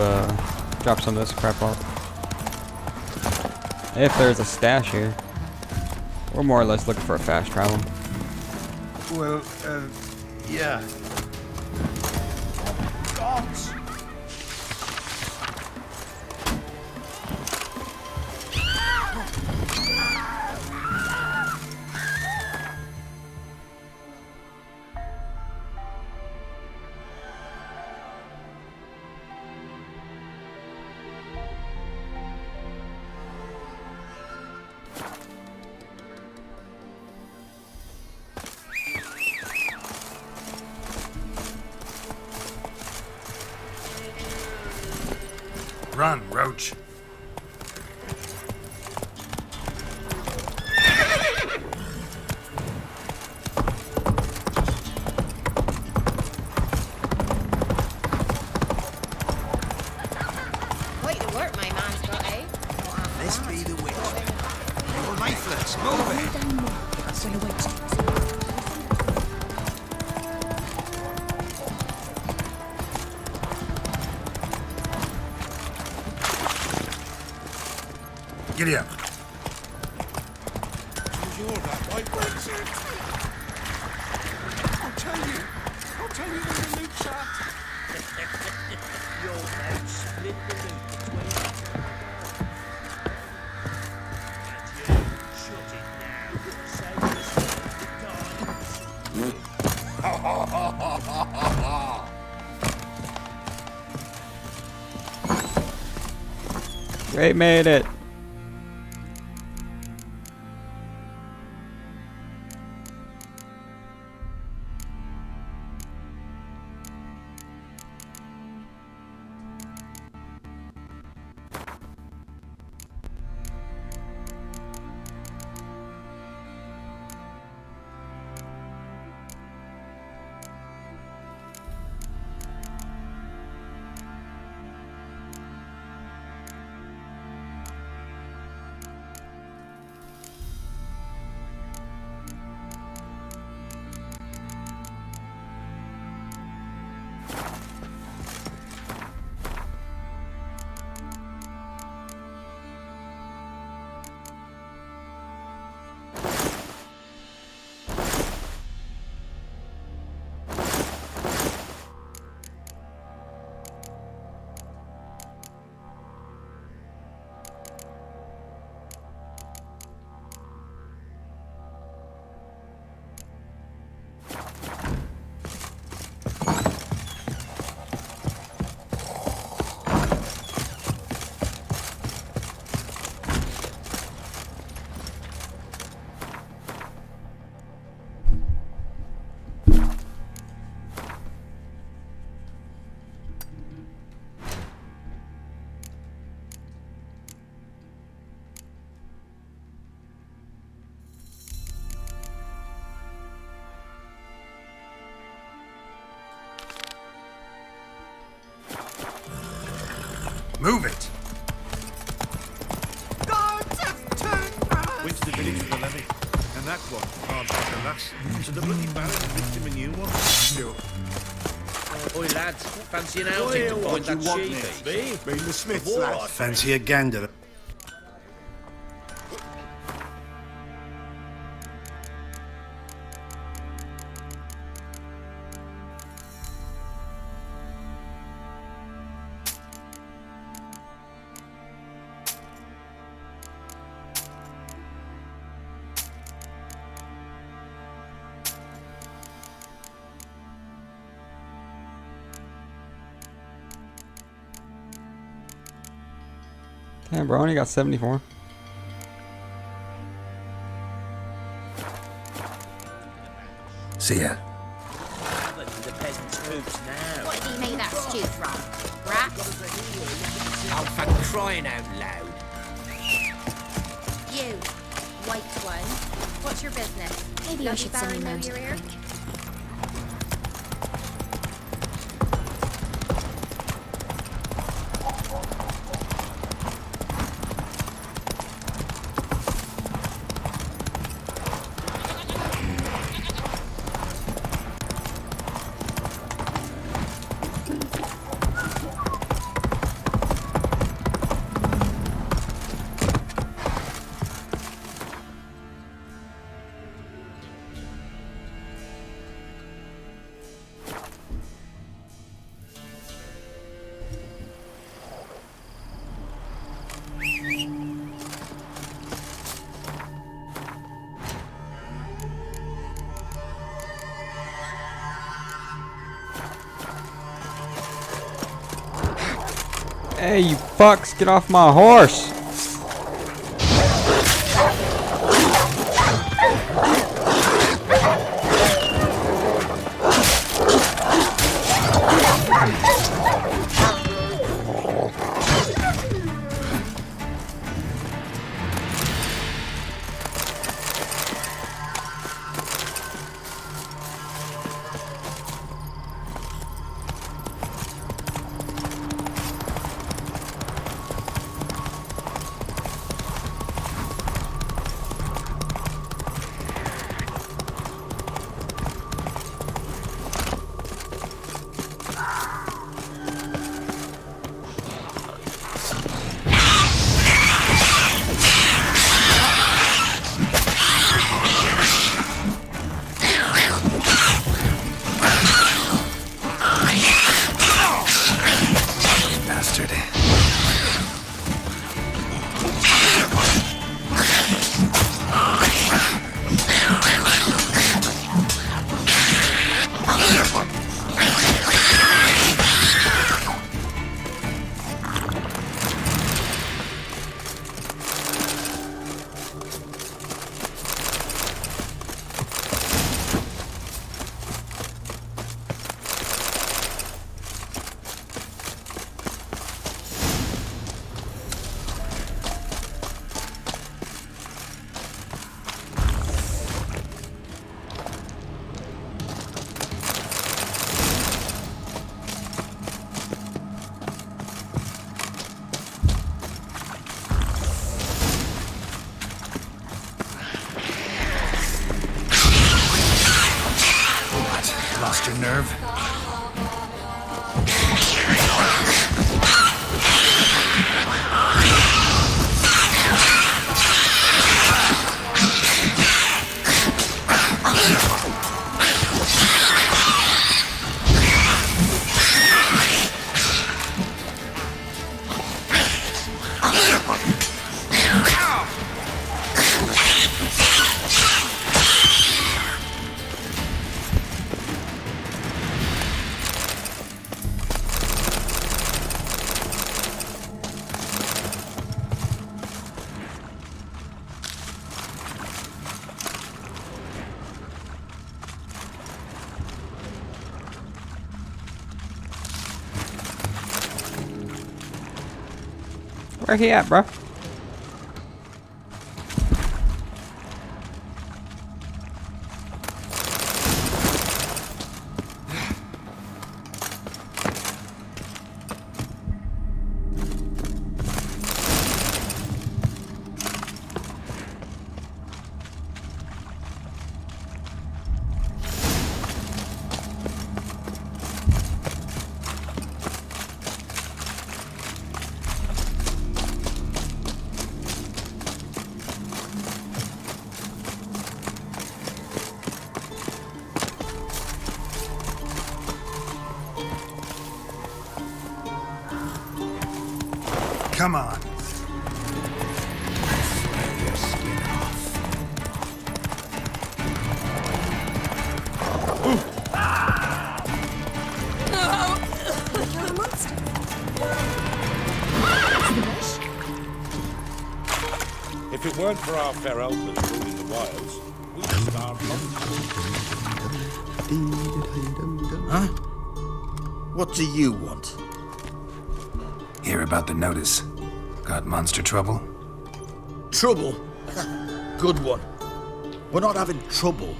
Speaker 2: drop some of this crap off. If there's a stash here. We're more or less looking for a fast travel.
Speaker 5: Well, yeah. Gods!
Speaker 3: Run, Roach.
Speaker 4: Quite the work my man's got, eh?
Speaker 7: This be the witch. Your leaflets, move it.
Speaker 3: Giddy up.
Speaker 5: I'll tell you there's a loot shaft.
Speaker 7: Your mate split the loot between us. And you, shut it now. Save us the
Speaker 2: We made it.
Speaker 5: one. Hard like a lass. So the bloody Baron picked him a new one. Sure.
Speaker 8: Oi, lads, fancy an outing to find that sheep?
Speaker 5: Me? Being the Smiths, lad.
Speaker 9: Fancy a gander.
Speaker 2: Damn, bro, I only got 74.
Speaker 3: See ya.
Speaker 8: The peasants' hoops now.
Speaker 4: What did he make that stew from? Rats?
Speaker 8: Oh, for crying out loud.
Speaker 4: You, white one. What's your business? Maybe I should send him round your ear.
Speaker 2: Hey, you fucks, get off my horse!
Speaker 3: Lost your nerve?
Speaker 2: Where he at, bro?
Speaker 3: Come on.
Speaker 5: If it weren't for our fair elders ruling the wilds, we'd starve long time.
Speaker 7: Huh? What do you want?
Speaker 3: Hear about the notice. Got monster trouble?
Speaker 7: Trouble? Good one. We're not having trouble.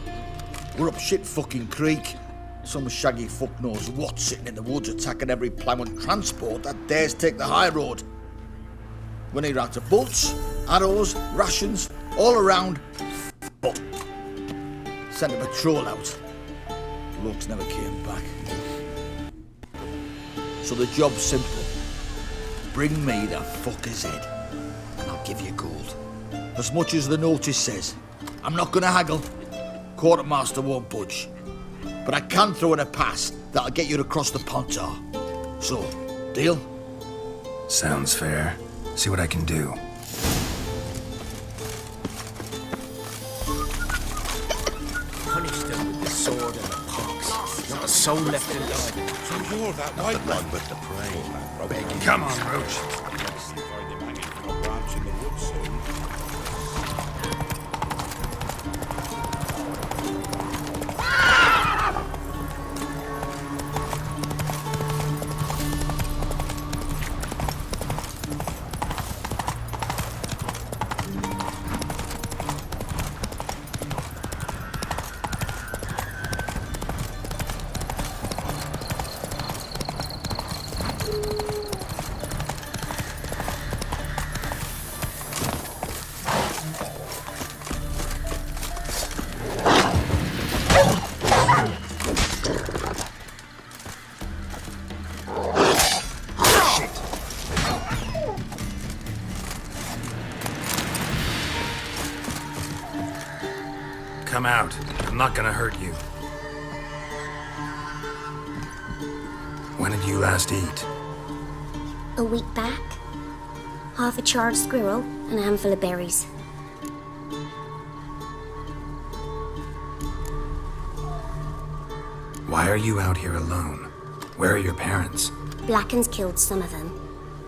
Speaker 7: We're up shit fucking creek. Some shaggy fuck knows what sitting in the woods attacking every plough and transport that dares take the high road. We need out of bolts, arrows, rations, all around. But sent a patrol out. Blokes never came back. So the job's simple. Bring me the fucker's head, and I'll give you gold. As much as the notice says. I'm not gonna haggle. Quartermaster won't budge. But I can throw in a pass that'll get you across the Pontar. So, deal?
Speaker 3: Sounds fair. See what I can do.
Speaker 8: Punish them with the sword and the pox. Not a soul left alive.
Speaker 5: So you're that white one with the prey.
Speaker 3: Come on, Roach.
Speaker 5: Find him hanging from a branch in the woods soon.
Speaker 3: Come out. I'm not gonna hurt you. When did you last eat?
Speaker 9: A week back. Half a charred squirrel and a handful of berries.
Speaker 3: Why are you out here alone? Where are your parents?
Speaker 9: Blackens killed some of them.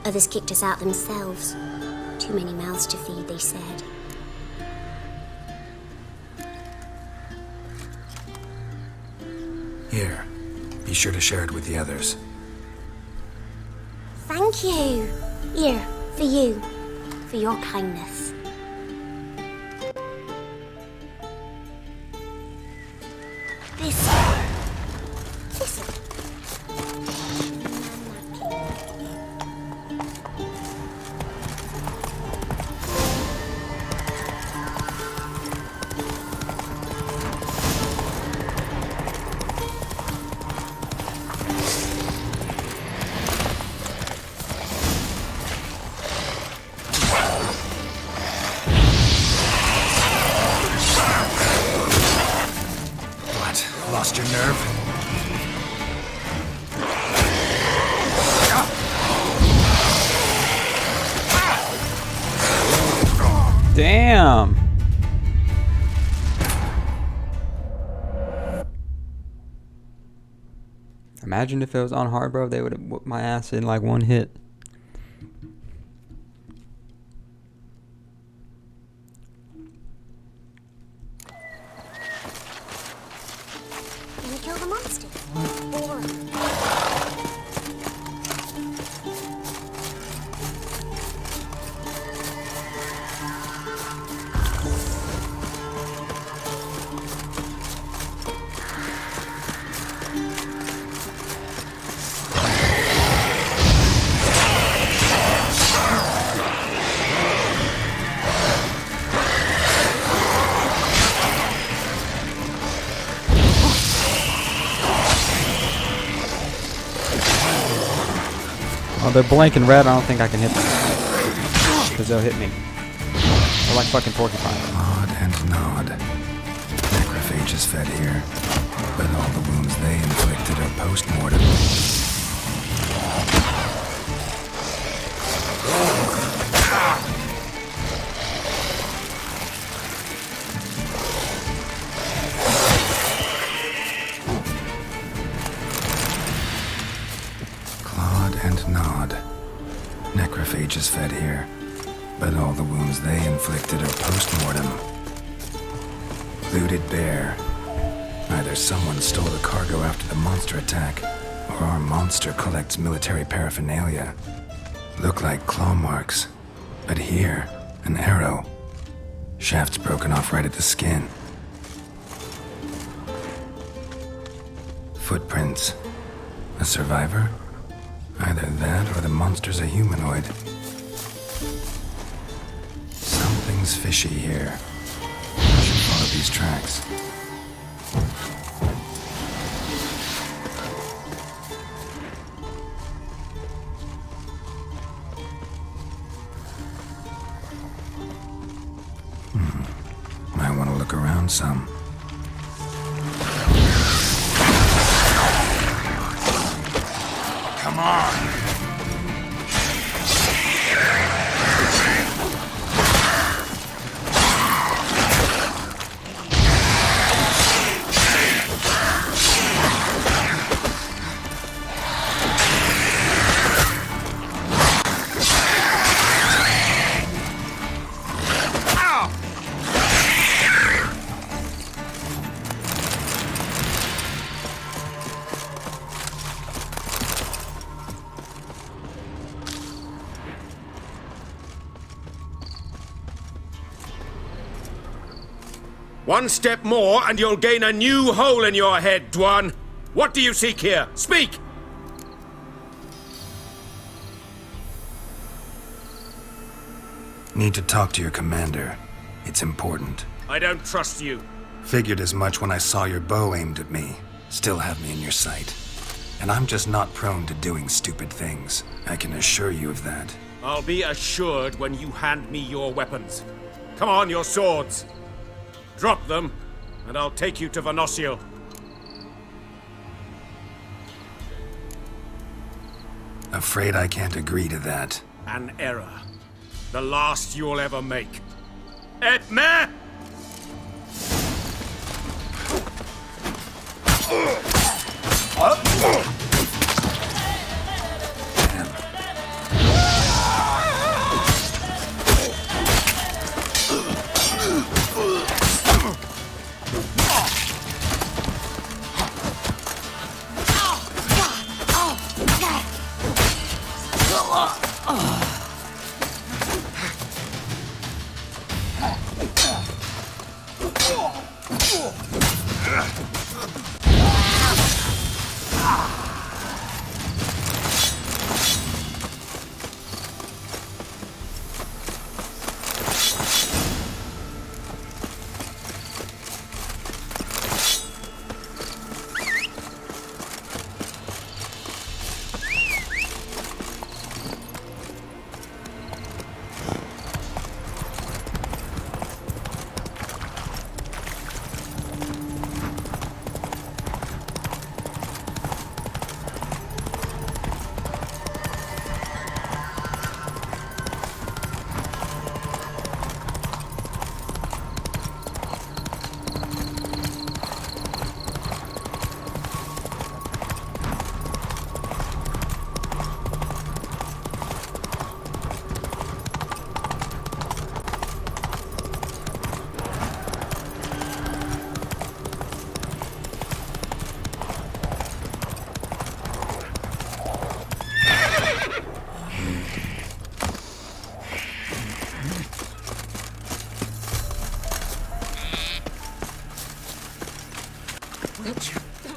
Speaker 9: Others kicked us out themselves. Too many mouths to feed, they said.
Speaker 3: Here. Be sure to share it with the others.
Speaker 9: Thank you. Here, for you. For your kindness. This.
Speaker 3: Lost your nerve?
Speaker 2: Damn. Imagine if it was on hard, bro. They would have whooped my ass in like one hit.
Speaker 9: Gonna kill the monster. Or...
Speaker 2: Oh, they're blanking red. I don't think I can hit them. Because they'll hit me. They're like fucking porcupines.
Speaker 3: Odd and nod. Necrophages fed here. But all the wounds they inflicted are post-mortem. Clawed and gnawed. Necrophages fed here, but all the wounds they inflicted are post-mortem. Looted bare. Either someone stole the cargo after the monster attack, or our monster collects military paraphernalia. Look like claw marks, but here, an arrow. Shaft's broken off right at the skin. Footprints. A survivor? Either that or the monster's a humanoid. Something's fishy here. I should follow these tracks. Might want to look around some.
Speaker 5: Come on! One step more and you'll gain a new hole in your head, Dwan. What do you seek here? Speak!
Speaker 3: Need to talk to your commander. It's important.
Speaker 5: I don't trust you.
Speaker 3: Figured as much when I saw your bow aimed at me. Still have me in your sight. And I'm just not prone to doing stupid things. I can assure you of that.
Speaker 5: I'll be assured when you hand me your weapons. Come on, your swords. Drop them, and I'll take you to Venosio.
Speaker 3: Afraid I can't agree to that.
Speaker 5: An error. The last you'll ever make. Et me!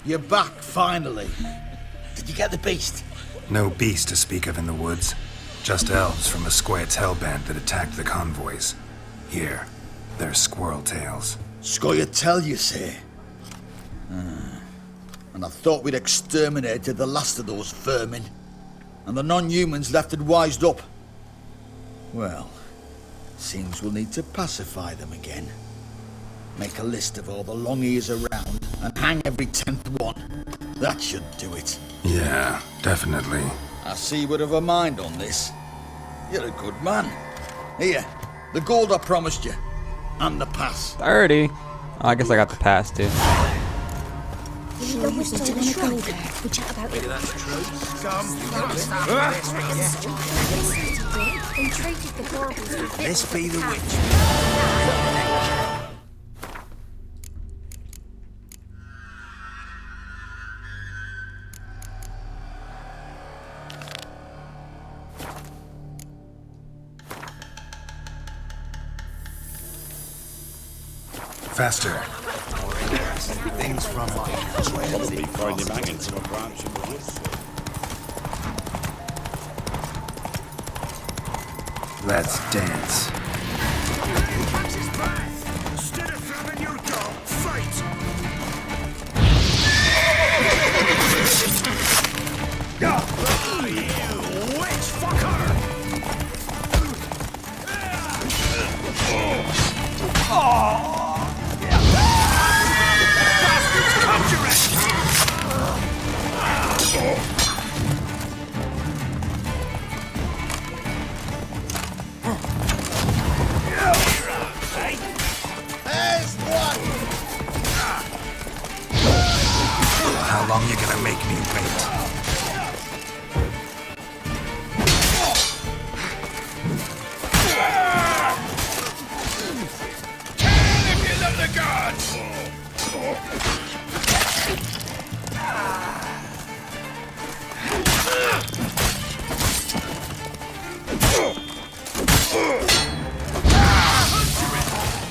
Speaker 7: You're back, finally. Did you get the beast?
Speaker 3: No beast to speak of in the woods. Just elves from a Square's hellband that attacked the convoys. Here, they're squirrel tails.
Speaker 7: Squire tell you say? And I thought we'd exterminated the last of those vermin. And the non-humans left it wised up. Well, seems we'll need to pacify them again. Make a list of all the long ears around and hang every 10th one. That should do it.
Speaker 3: Yeah, definitely.
Speaker 7: I see you would have a mind on this. You're a good man. Here, the gold I promised you. And the pass.
Speaker 2: 30. Oh, I guess I got the pass too.
Speaker 9: Go whistle to the shrine. We chat about it.
Speaker 8: That's true.
Speaker 9: They treated the Gorbals with
Speaker 8: Let's
Speaker 9: bits
Speaker 8: be
Speaker 9: of
Speaker 8: the
Speaker 9: cat.
Speaker 8: witch.
Speaker 3: Faster.
Speaker 8: Things from my
Speaker 1: Probably find him hanging from a branch in the woods.
Speaker 3: Let's dance.
Speaker 5: Instead of throwing your dog, fight! You witch fucker! Bastards, conjure it!
Speaker 3: How long you gonna make me wait?
Speaker 5: If you love the gods!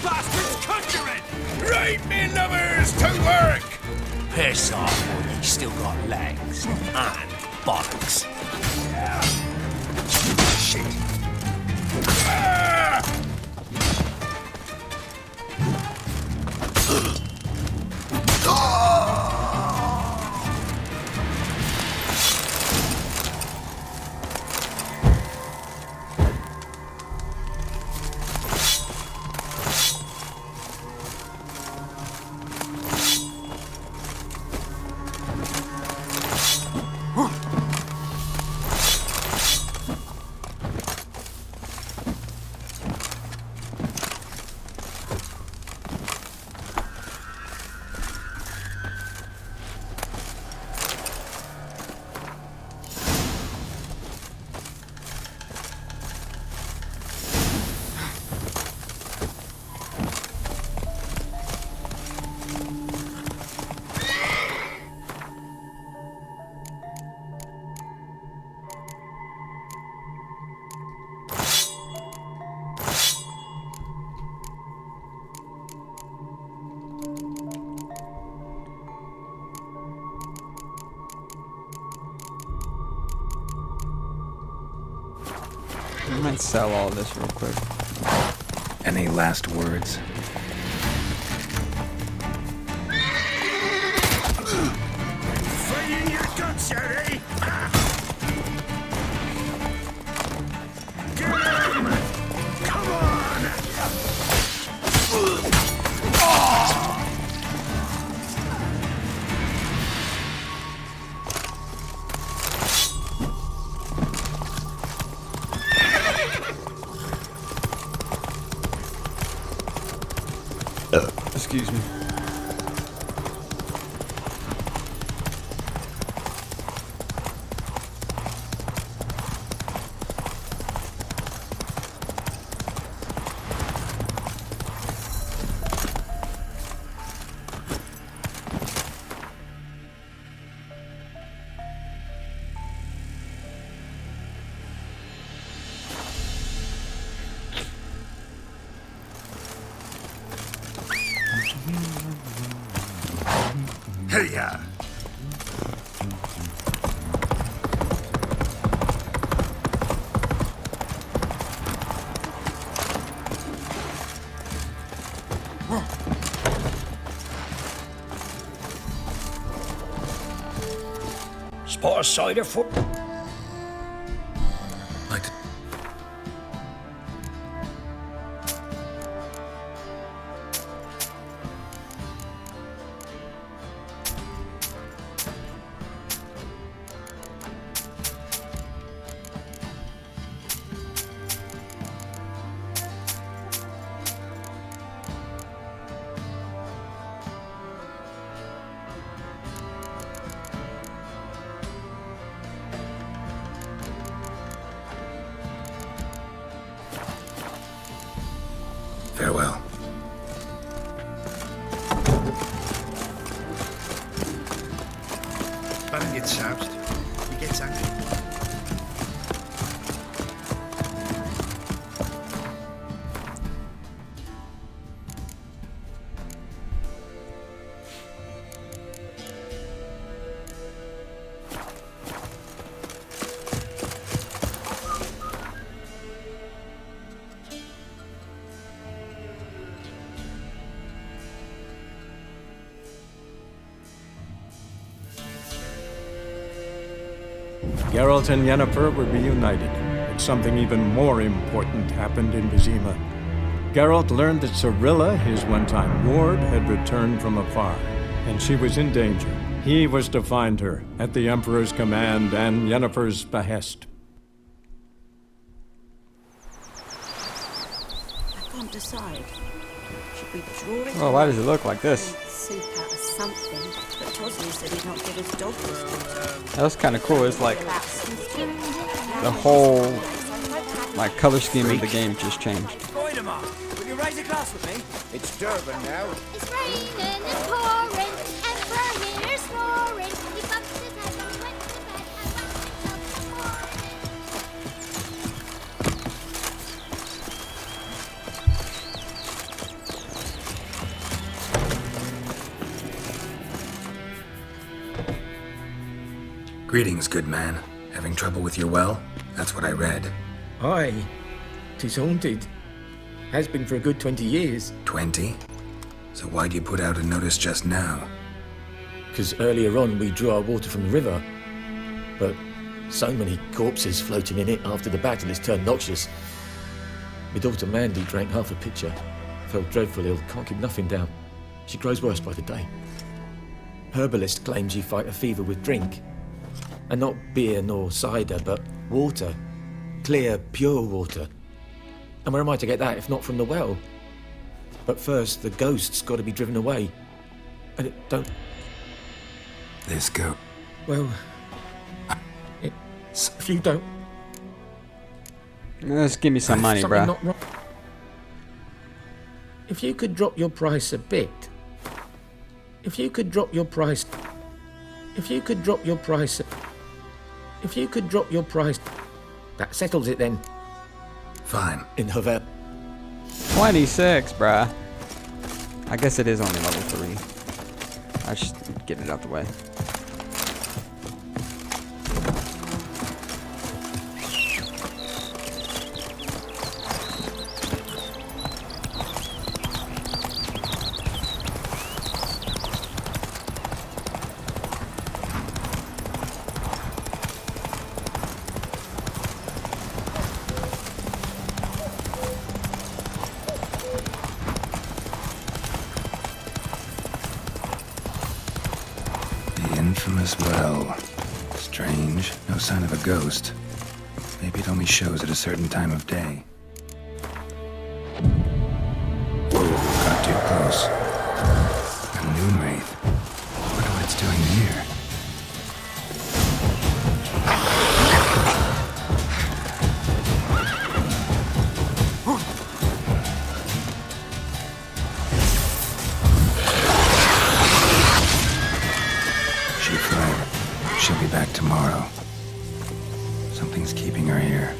Speaker 5: Bastards, conjure it! Right, me lovers, to work!
Speaker 8: Piss off, boy. You still got legs and bollocks.
Speaker 3: Shit.
Speaker 2: I might sell all this real quick.
Speaker 3: Any last words?
Speaker 5: Fighting your guts out, eh? Get him! Come on!
Speaker 2: Excuse me.
Speaker 3: Hey ya!
Speaker 8: Spot a cider foot.
Speaker 3: Like to... Farewell.
Speaker 7: Baron gets soused. He gets angry.
Speaker 10: Geralt and Yennefer were reunited, but something even more important happened in Vizima. Geralt learned that Cirilla, his one-time ward, had returned from afar, and she was in danger. He was to find her, at the Emperor's command and Yennefer's behest.
Speaker 11: I can't decide. Should we draw it?
Speaker 2: Oh, why does it look like this?
Speaker 11: Soup out of something, but Tosley said he'd not give us dog biscuits.
Speaker 2: That was kind of cool. It's like the whole color scheme of the game just changed.
Speaker 8: Goidemar, will you raise a glass with me?
Speaker 5: It's Durban now.
Speaker 12: It's raining and pouring, and Emperor here's snoring. He bumped his head when he went to bed, and waked himself this morning.
Speaker 3: Greetings, good man. Having trouble with your well? That's what I read.
Speaker 13: Aye. 'Tis haunted. Has been for a good 20 years.
Speaker 3: 20? So why'd you put out a notice just now?
Speaker 13: 'Cause earlier on we drew our water from the river. But so many corpses floating in it after the battle it's turned noxious. My daughter Mandy drank half a pitcher. Felt dreadful ill, can't keep nothing down. She grows worse by the day. Herbalist claims you fight a fever with drink. And not beer nor cider, but water. Clear, pure water. And where am I to get that if not from the well? But first, the ghost's got to be driven away. And it don't...
Speaker 3: This go...
Speaker 13: Well... if you don't...
Speaker 2: Just give me some money,
Speaker 13: something
Speaker 2: bruh.
Speaker 13: not wrong. If you could drop your price a bit... If you could drop your price... If you could drop your price... If you could drop your price... That settles it then.
Speaker 3: Fine.
Speaker 13: In Hover.
Speaker 2: 26, bruh. I guess it is only level 3. I should get it out the way.
Speaker 3: Infamous well. Strange. No sign of a ghost. Maybe it only shows at a certain time of day. Whoa, got too close. A moon wraith. Wonder what it's doing here. She'll be back tomorrow. Something's keeping her here.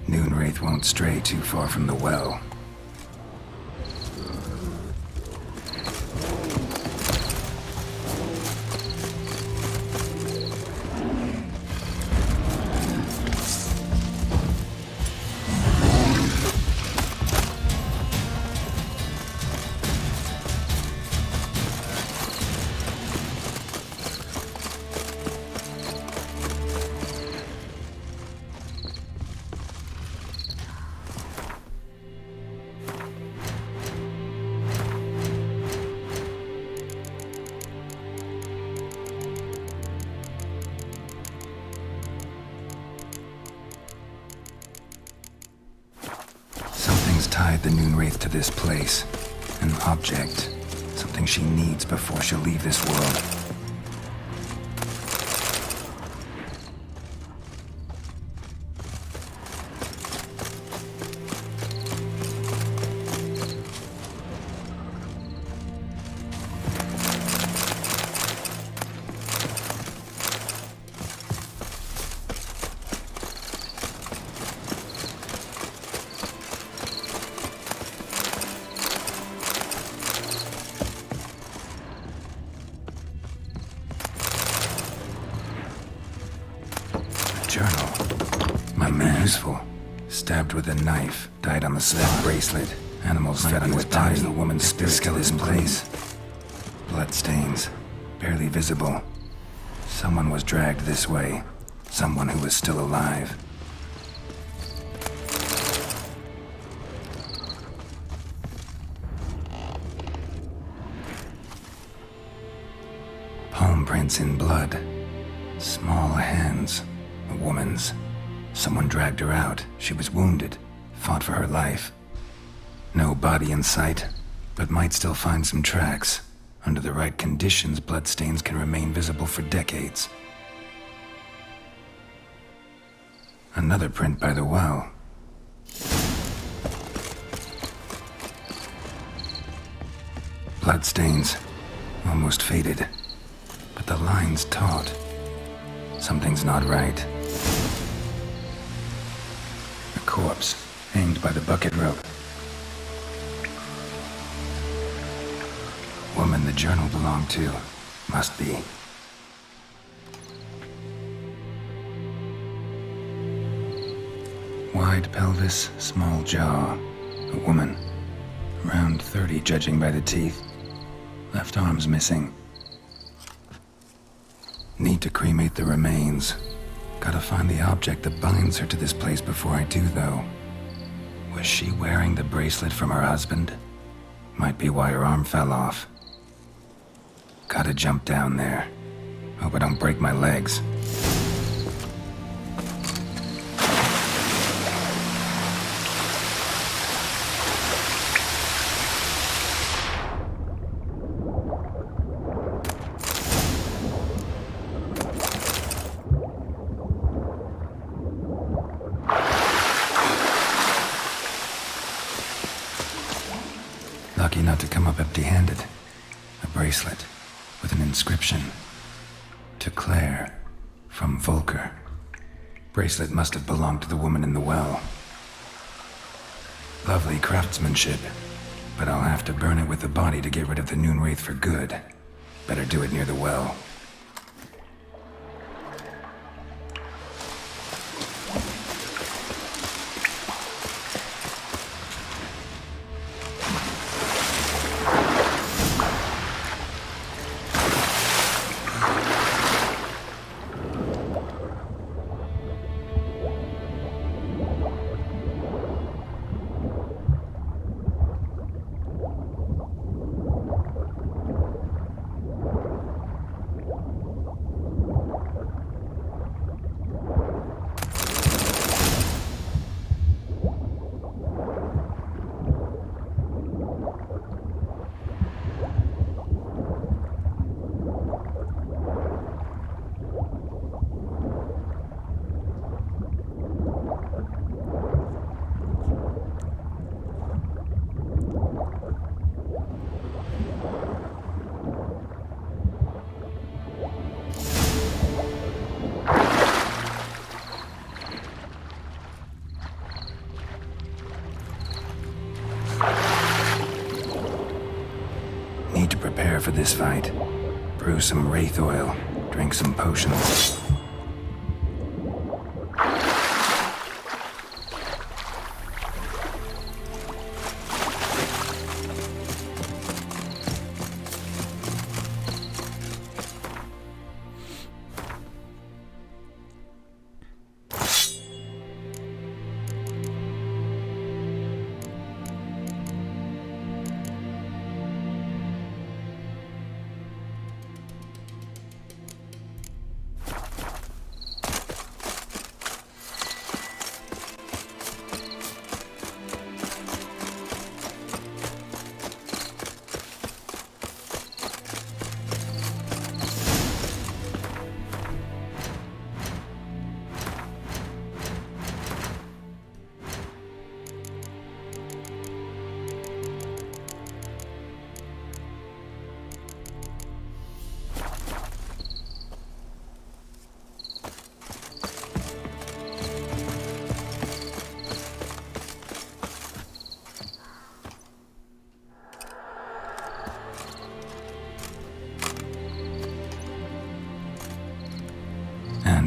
Speaker 3: Noonwraith won't stray too far from the well. has tied the Noonwraith to this place. An object. Something she needs before she'll leave this world. Journal. My man. Useful. Stabbed with a knife. Died on the spot. Bracelet. Animals fed on his body. The woman's spirit still is in place. Bloodstains. Barely visible. Someone was dragged this way. Someone who was still alive. Palm prints in blood. Small hands. A woman's. Someone dragged her out. She was wounded. Fought for her life. No body in sight, but might still find some tracks. Under the right conditions, bloodstains can remain visible for decades. Another print by the well. Bloodstains. Almost faded. But the line's taut. Something's not right. A corpse, hanged by the bucket rope. Woman the journal belonged to. Must be. Wide pelvis, small jaw. A woman. Around 30, judging by the teeth. Left arm's missing. Need to cremate the remains. Gotta find the object that binds her to this place before I do, though. Was she wearing the bracelet from her husband? Might be why her arm fell off. Gotta jump down there. Hope I don't break my legs. Lucky not to come up empty-handed. A bracelet with an inscription. To Claire, from Volker. Bracelet must have belonged to the woman in the well. Lovely craftsmanship, but I'll have to burn it with the body to get rid of the Noonwraith for good. Better do it near the well. Need to prepare for this fight. Brew some wraith oil, drink some potions.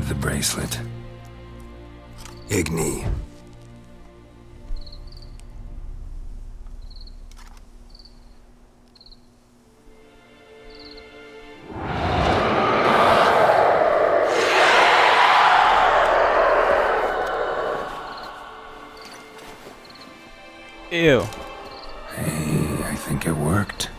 Speaker 3: the bracelet. Igni.
Speaker 2: Ew.
Speaker 3: Hey, I think it worked.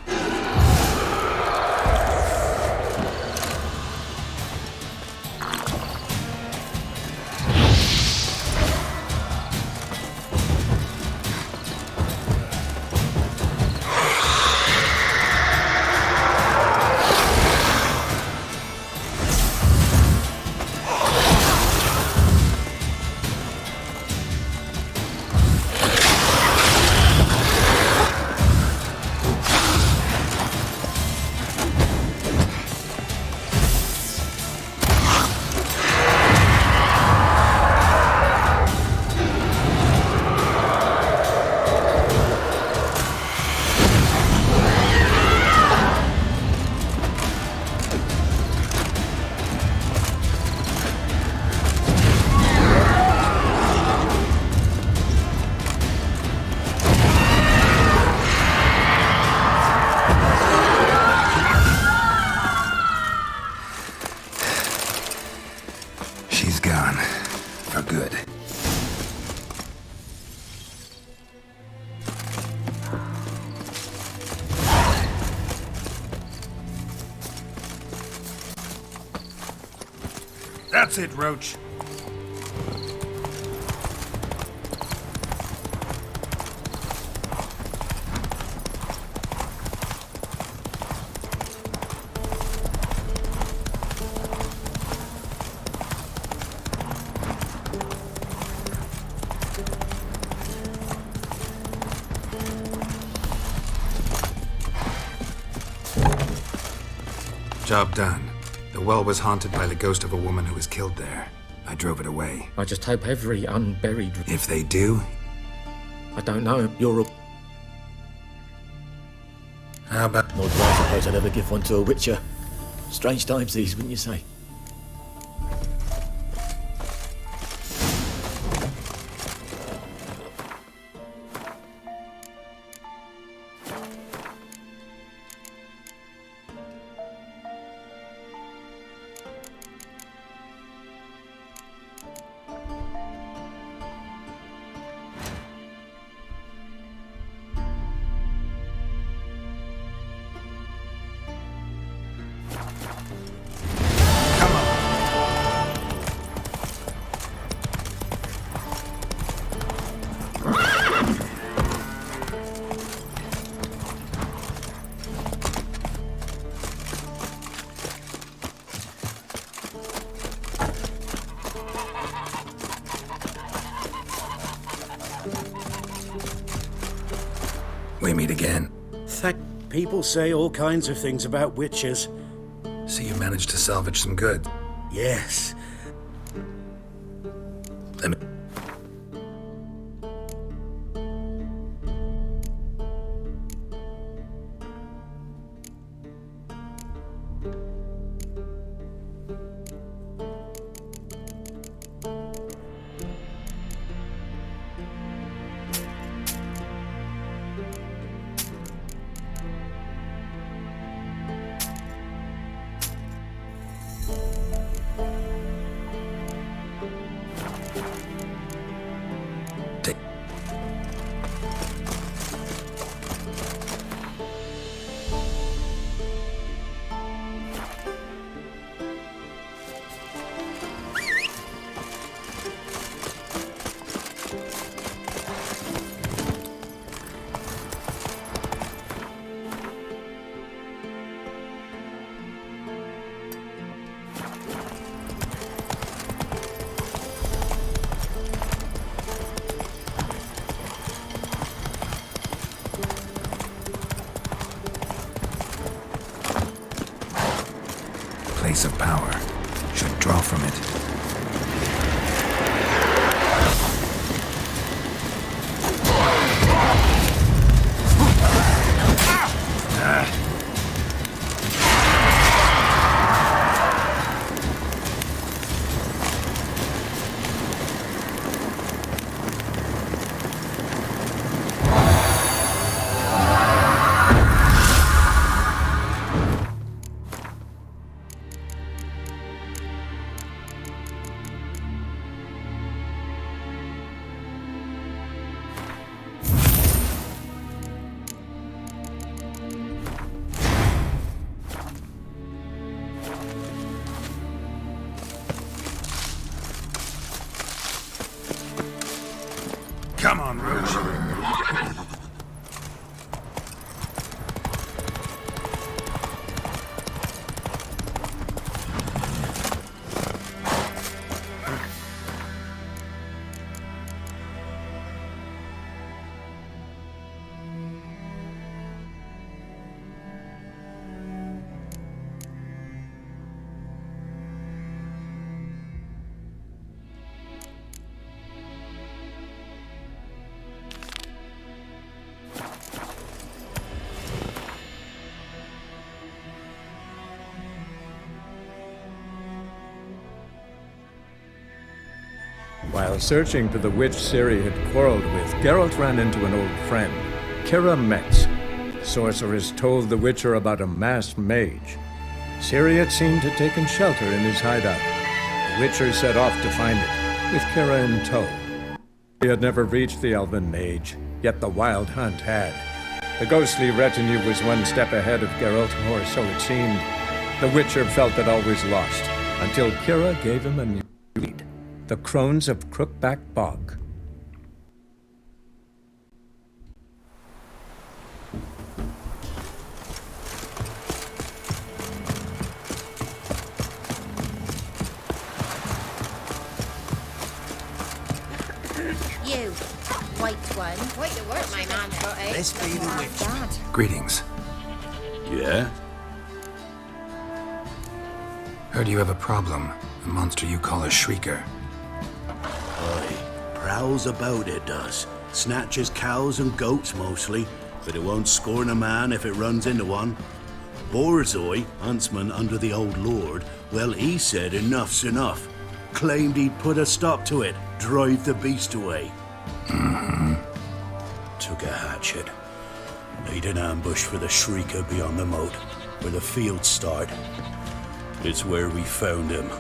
Speaker 3: She's gone. For good.
Speaker 5: That's it, Roach.
Speaker 3: Job done. The well was haunted by the ghost of a woman who was killed there. I drove it away.
Speaker 13: I just hope every unburied...
Speaker 3: If they do,
Speaker 13: I don't know. You're a...
Speaker 3: how about...
Speaker 13: Nor do I suppose I'd ever give one to a witcher. Strange times these, wouldn't you say?
Speaker 3: We meet again.
Speaker 8: People say all kinds of things about witches.
Speaker 3: So you managed to salvage some goods.
Speaker 8: Yes.
Speaker 3: Let me... Place of power. Should draw from it.
Speaker 14: on, Roach.
Speaker 10: While searching for the witch Ciri had quarreled with, Geralt ran into an old friend, Kira Metz. Sorceress told the Witcher about a masked mage. Ciri had seemed to have taken shelter in his hideout. The Witcher set off to find it, with Kira in tow. He had never reached the elven mage, yet the wild hunt had. The ghostly retinue was one step ahead of Geralt, or so it seemed. The Witcher felt that all was lost, until Kira gave him a new lead. The Crones of Crookback Bog.
Speaker 11: You, white one.
Speaker 6: Quite the work my man's got, eh?
Speaker 8: Let's be the witch.
Speaker 11: Dad.
Speaker 3: Greetings.
Speaker 1: Yeah?
Speaker 3: Heard you have a problem. A monster you call a shrieker.
Speaker 15: Aye, prowls about it does. Snatches cows and goats mostly, but it won't scorn a man if it runs into one. Borzoi, huntsman under the old lord, well, he said enough's enough. Claimed he'd put a stop to it, drive the beast away. Took a hatchet. Laid an ambush for the shrieker beyond the moat, where the fields start. It's where we found him.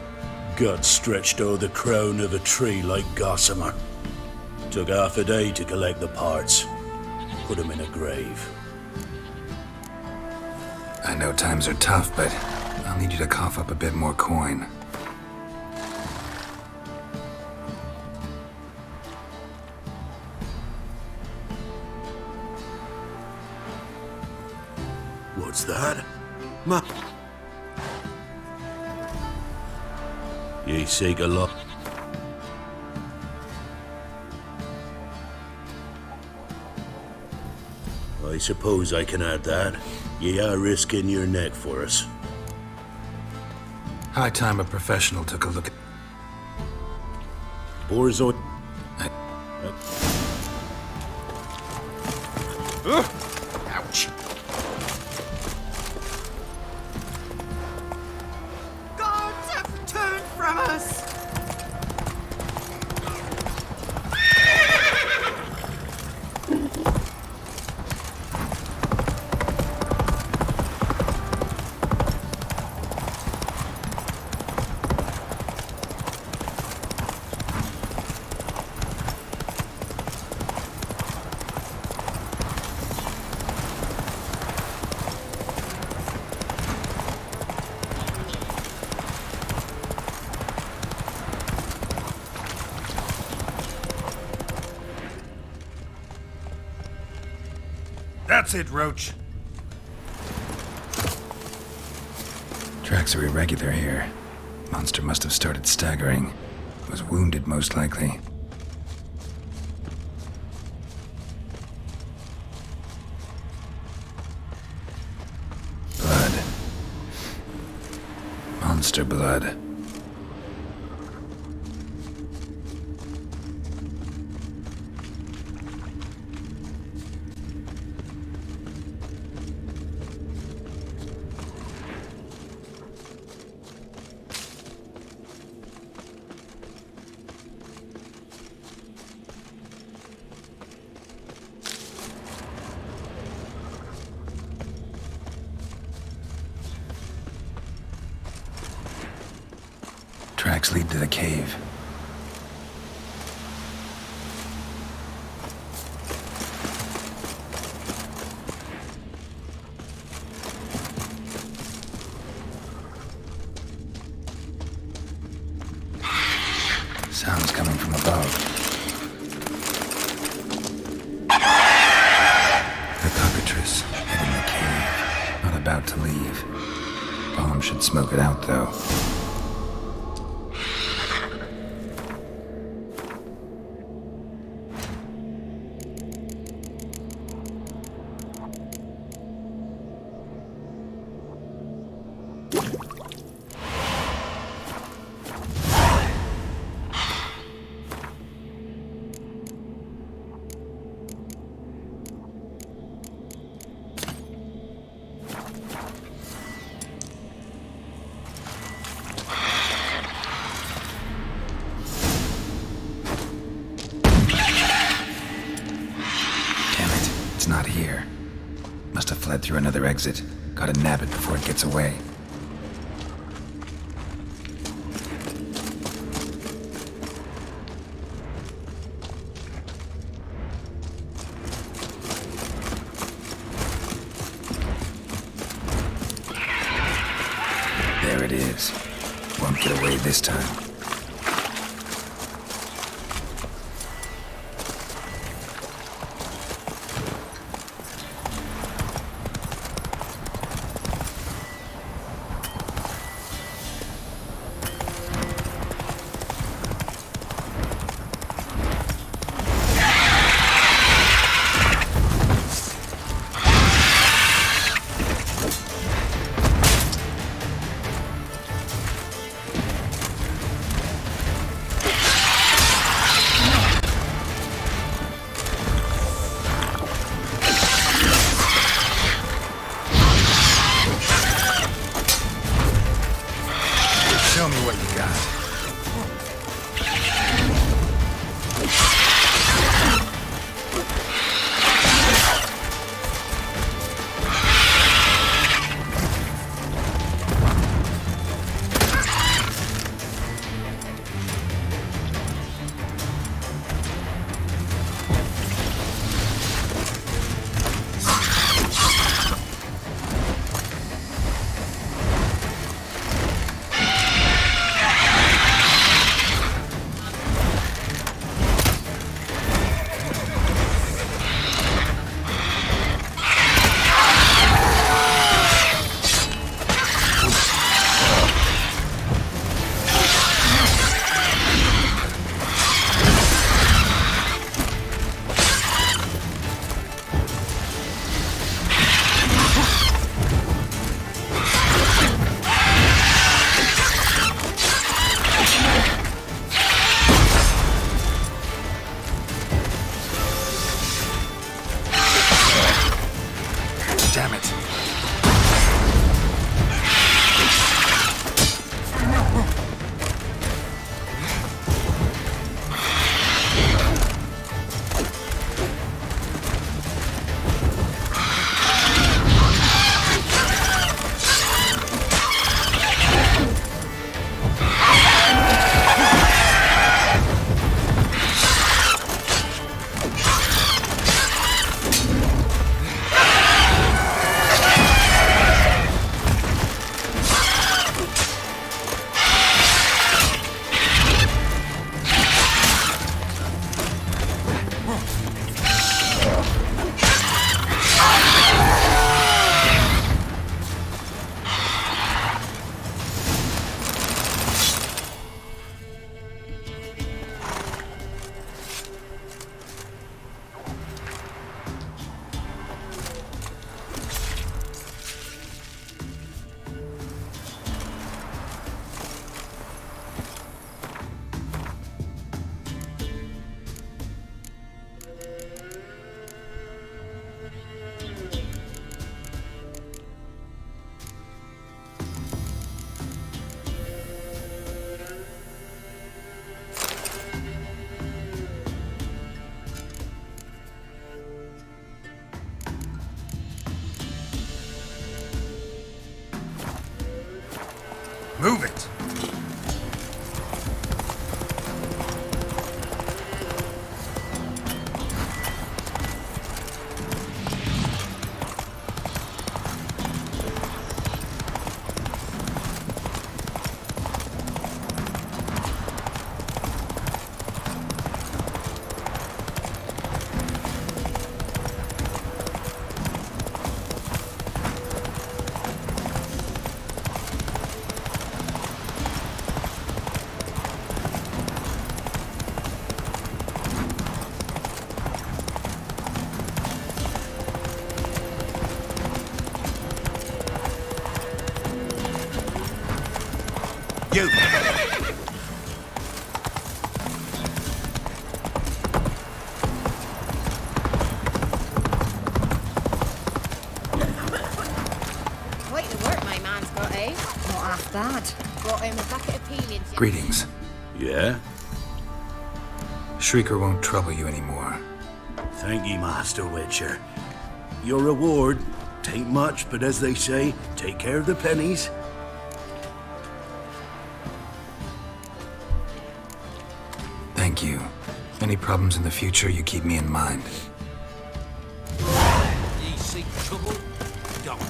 Speaker 15: Gut stretched o'er the crown of a tree like gossamer. Took half a day to collect the parts. Put him in a grave.
Speaker 3: I know times are tough, but I'll need you to cough up a bit more coin.
Speaker 15: What's that? Ma... Ye seek a lot. I suppose I can add that. Ye are risking your neck for us.
Speaker 3: High time a professional took a look at...
Speaker 15: Borzoi...
Speaker 8: Ouch.
Speaker 6: Gods have turned from us!
Speaker 14: That's it, Roach.
Speaker 3: Tracks are irregular here. Monster must have started staggering. Was wounded, most likely. Blood. Monster blood. Tracks lead to the cave. Sounds coming from above. about to leave. Bomb should smoke it out, though. It's not here. Must have fled through another exit. Gotta nab it before it gets away. There it is. Won't get away this time.
Speaker 14: Show me what you got.
Speaker 3: Damn it.
Speaker 14: Move it!
Speaker 15: You!
Speaker 4: Quite the work my man's got, eh? Not half bad. Got him a bucket of peelings.
Speaker 3: Greetings.
Speaker 15: Yeah?
Speaker 3: Shrieker won't trouble you anymore.
Speaker 15: Thank ye, Master Witcher. Your reward, tain't much, but as they say, take care of the pennies.
Speaker 3: Thank you. Any problems in the future, you keep me in mind.
Speaker 8: Ye seek trouble? Don't.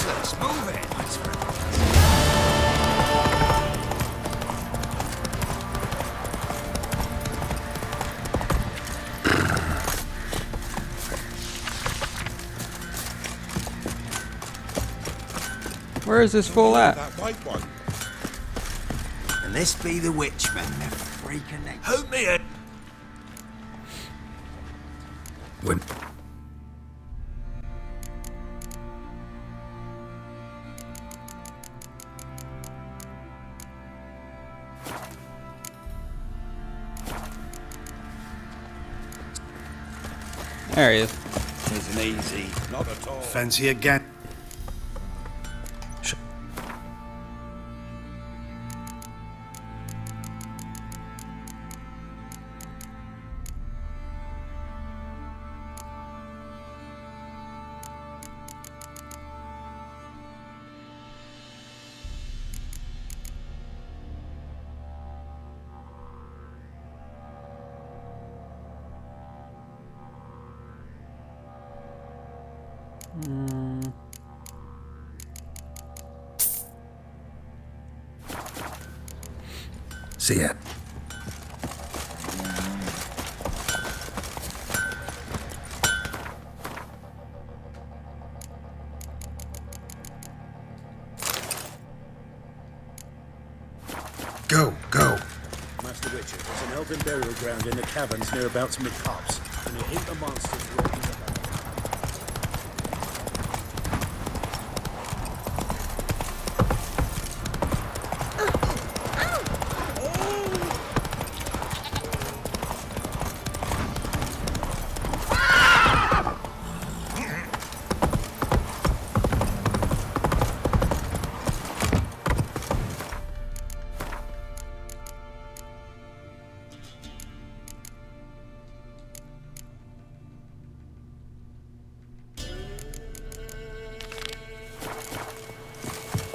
Speaker 8: Let's move it.
Speaker 2: Where is this fool at?
Speaker 14: That white one.
Speaker 8: And this be the witchman, the freaking neck. Hoot me it!
Speaker 3: When...
Speaker 2: There he is.
Speaker 14: Isn't easy. Not at all. Fancy again.
Speaker 3: See ya. Go, go.
Speaker 15: Master Witcher, there's an elven burial ground in the caverns near about mid-copse. When you hit the monsters walking about.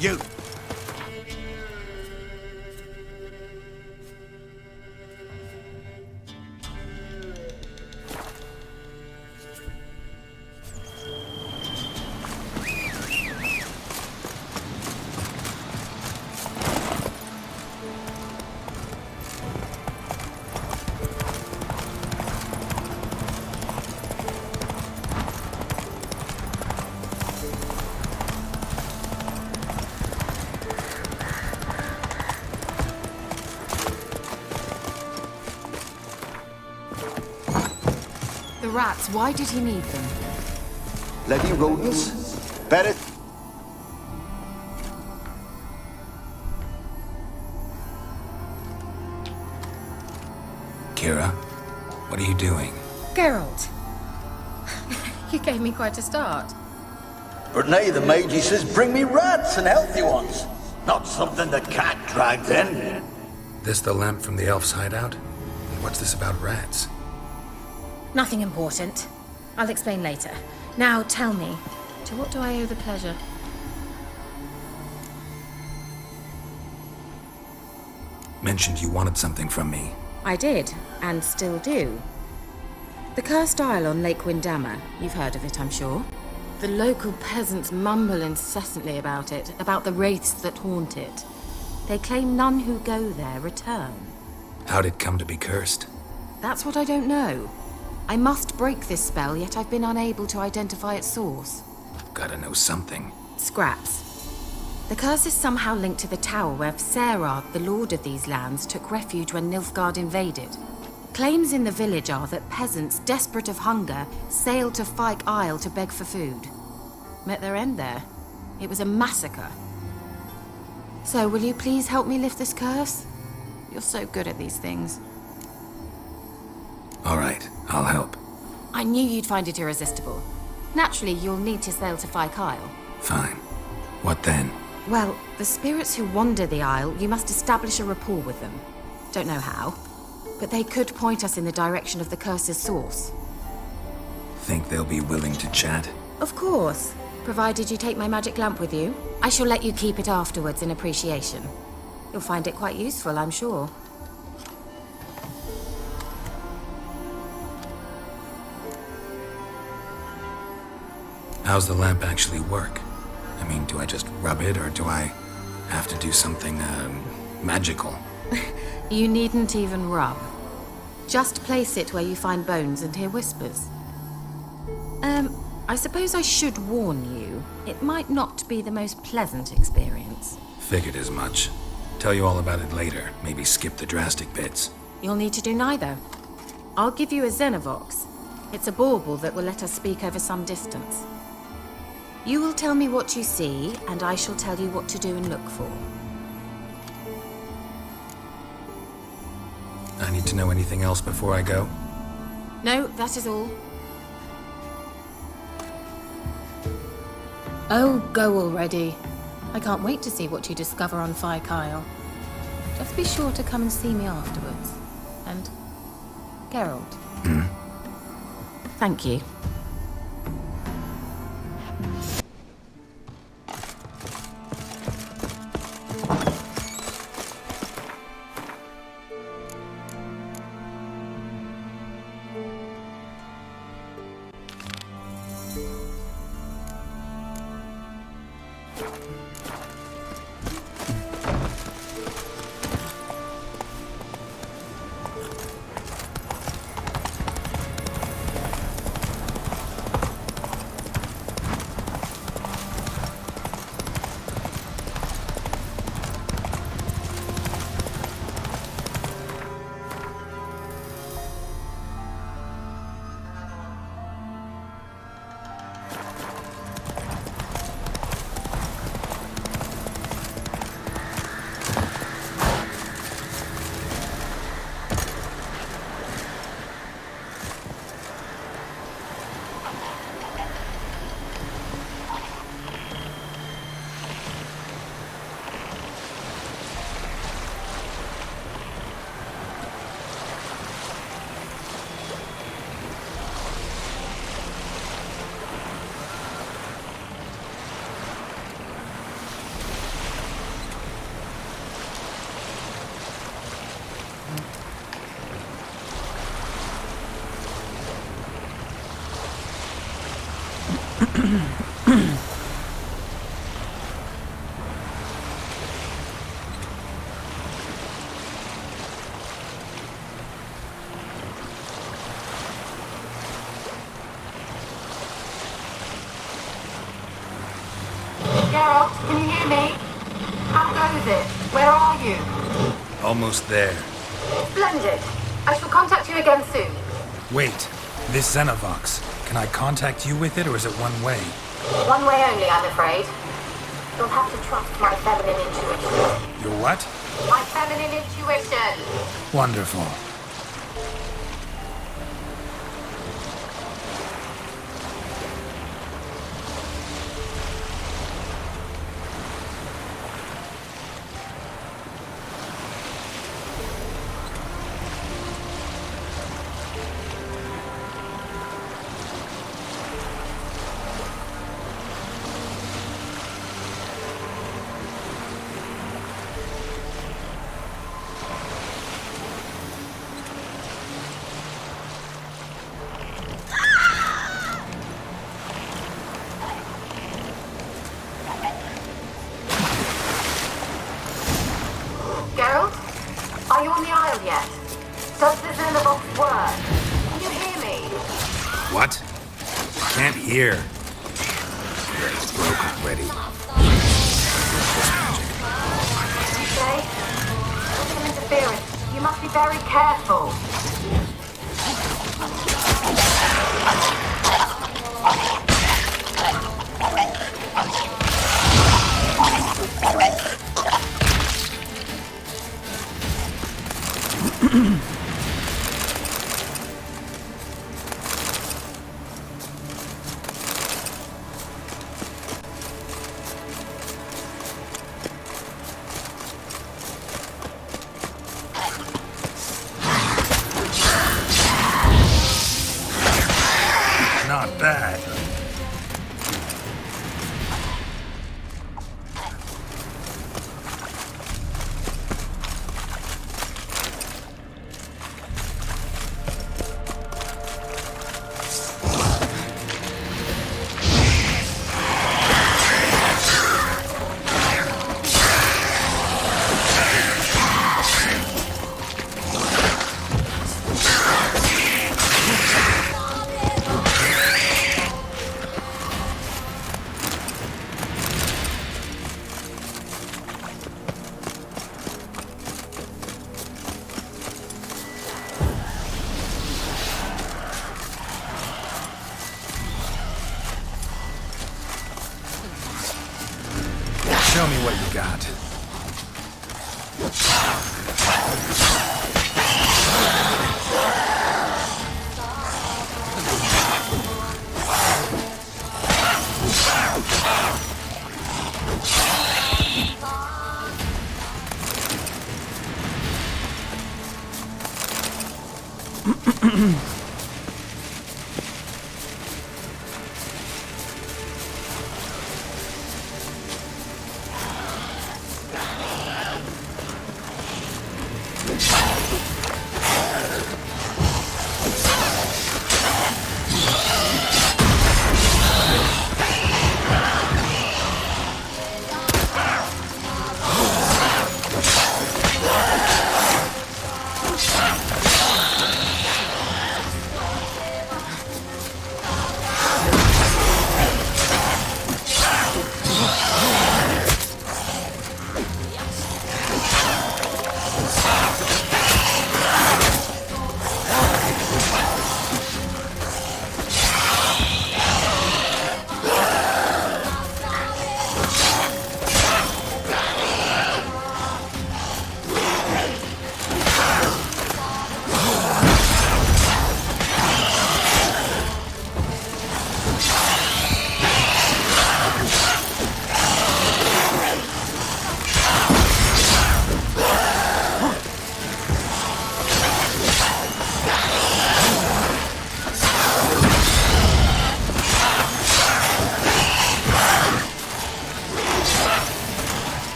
Speaker 14: You!
Speaker 4: The rats, why did he need them?
Speaker 7: Bloody rodents. Better.
Speaker 3: Kira, what are you doing?
Speaker 4: Geralt. You gave me quite a start.
Speaker 7: But now the mage says bring me rats and healthy ones. Not something the cat dragged in.
Speaker 3: This the lamp from the elf's hideout? What's this about rats?
Speaker 4: Nothing important. I'll explain later. Now tell me, to what do I owe the pleasure?
Speaker 3: Mentioned you wanted something from me.
Speaker 4: I did, and still do. The Cursed Isle on Lake Windammer. You've heard of it, I'm sure. The local peasants mumble incessantly about it, about the wraiths that haunt it. They claim none who go there return.
Speaker 3: How'd it come to be cursed?
Speaker 4: That's what I don't know. I must break this spell, yet I've been unable to identify its source.
Speaker 3: Gotta know something.
Speaker 4: Scraps. The curse is somehow linked to the tower where Serard, the lord of these lands, took refuge when Nilfgaard invaded. claims in the village are that peasants, desperate of hunger, sailed to Fyke Isle to beg for food. Met their end there. It was a massacre. So, will you please help me lift this curse? You're so good at these things.
Speaker 3: All right, I'll help.
Speaker 4: I knew you'd find it irresistible. Naturally, you'll need to sail to Fyke Isle.
Speaker 3: Fine. What then?
Speaker 4: Well, the spirits who wander the Isle, you must establish a rapport with them. Don't know how, but they could point us in the direction of the curse's source.
Speaker 3: Think they'll be willing to chat?
Speaker 4: Of course, provided you take my magic lamp with you. I shall let you keep it afterwards in appreciation. You'll find it quite useful, I'm sure.
Speaker 3: How's the lamp actually work? I mean, do I just rub it, or do I have to do something, magical?
Speaker 4: You needn't even rub. Just place it where you find bones and hear whispers. I suppose I should warn you. It might not be the most pleasant experience.
Speaker 3: Figured as much. Tell you all about it later. Maybe skip the drastic bits.
Speaker 4: You'll need to do neither. I'll give you a Xenovox. It's a bauble that will let us speak over some distance. You will tell me what you see, and I shall tell you what to do and look for.
Speaker 3: I need to know anything else before I go?
Speaker 4: No, that is all. Oh, go already. I can't wait to see what you discover on Fyke Isle. Just be sure to come and see me afterwards. And Geralt. Thank you.
Speaker 16: Geralt, can you hear me? How goes it? Where are you?
Speaker 3: Almost there.
Speaker 16: Splendid. I shall contact you again soon.
Speaker 17: Wait, this Xenovox, can I contact you with it, or is it one way?
Speaker 16: One way only, I'm afraid. You'll have to trust my feminine intuition.
Speaker 17: Your what?
Speaker 16: My feminine intuition.
Speaker 17: Wonderful.
Speaker 16: Geralt? Are you on the Isle yet? Does the Xenovox work? Can you hear me?
Speaker 17: What? Can't hear.
Speaker 3: It's broke already.
Speaker 16: Okay. Some interference. You You must be very careful.
Speaker 17: Not bad. Show me what you got.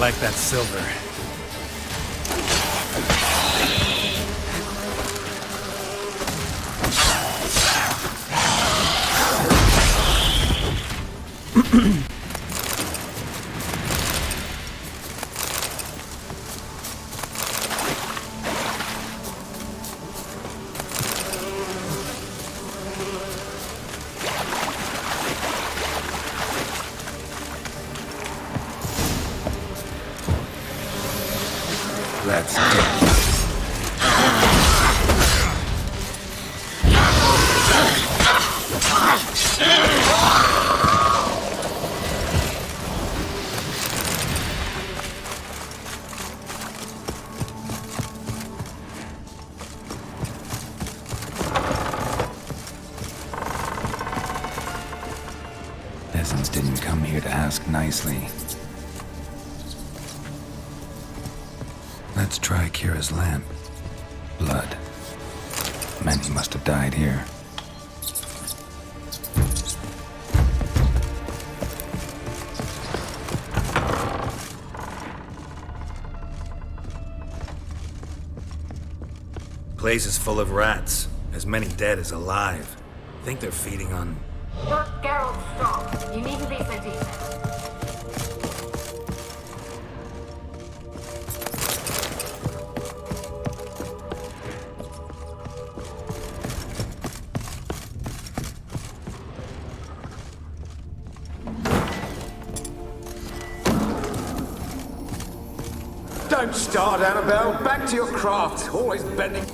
Speaker 17: Like that silver.
Speaker 3: Let's go. Peasants didn't come here to ask nicely. Let's try Kira's lamp. Blood. Many must have died here.
Speaker 8: Place is full of rats. As many dead as alive. Think they're feeding on...
Speaker 16: You're Geralt Strong. You need to be so decent.
Speaker 5: Don't start, Annabelle. Back to your craft. Always bending.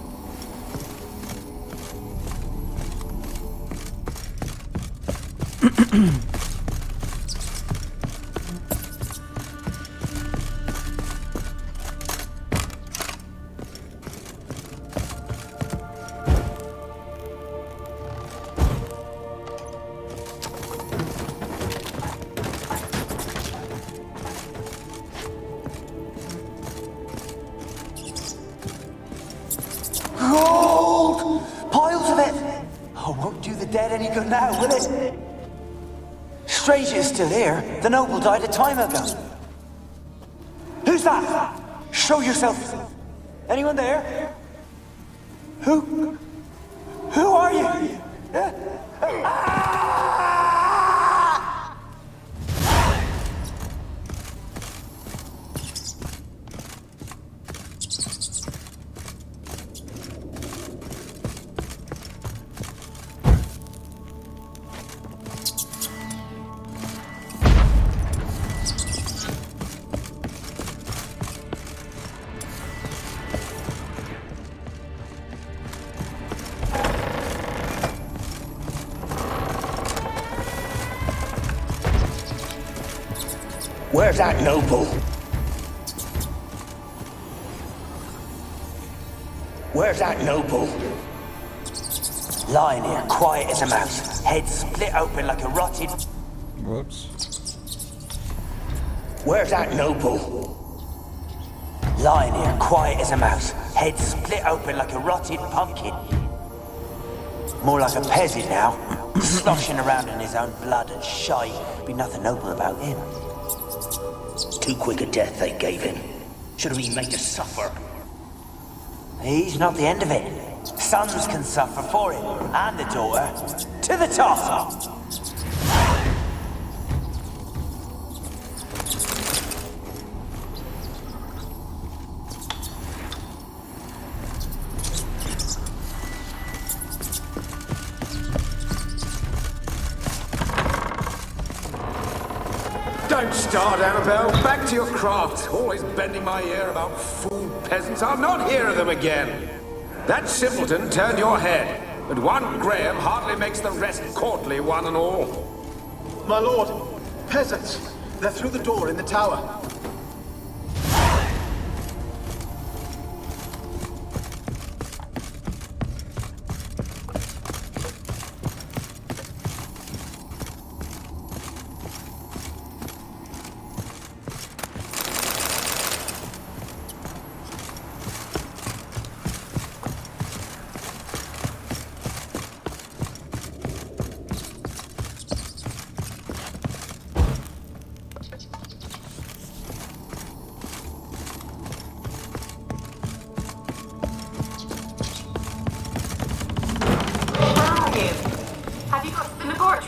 Speaker 18: Gold! Piles of it! Oh, won't do the dead any good now, will it? Stranger is still here. The noble died a time ago. Who's that? Show yourself. Anyone there? Who are you? Where's that noble? Where's that noble? Lying here, quiet as a mouse, head split open like a rotted...
Speaker 2: Whoops.
Speaker 18: Where's that noble? Lying here, quiet as a mouse, head split open like a rotted pumpkin. More like a peasant now, sloshing around in his own blood and shy. Be nothing noble about him. Too quick a death they gave him. Should have been made to suffer. He's not the end of it. Sons can suffer for him, and the daughter. To the top!
Speaker 5: Don't start, Annabelle. Back to your craft. Always bending my ear about fool peasants. I'll not hear of them again. That simpleton turned your head, but one Graham hardly makes the rest courtly, one and all.
Speaker 19: My lord, peasants. They're through the door in the tower.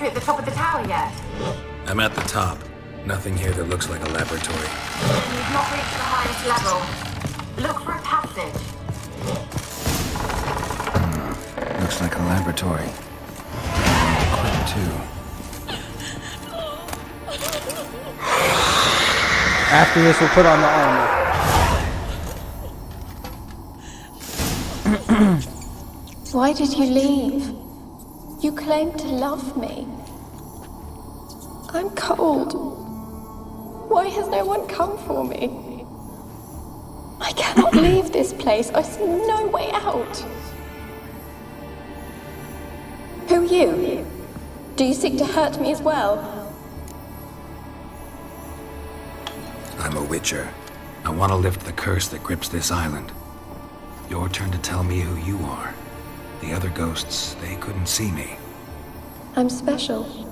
Speaker 16: At the top of the tower yet?
Speaker 3: I'm at the top. Nothing here that looks like a laboratory.
Speaker 16: You've not reached the highest level. Look for a passage.
Speaker 3: Looks like a laboratory. Quick, too.
Speaker 2: After this, we'll put on the armor.
Speaker 20: Why did you leave? You claimed to love me. I'm cold. Why has no one come for me? I cannot leave this place. I see no way out. Who are you? Do you seek to hurt me as well?
Speaker 3: I'm a witcher. I want to lift the curse that grips this island. Your turn to tell me who you are. The other ghosts, they couldn't see me.
Speaker 20: I'm special.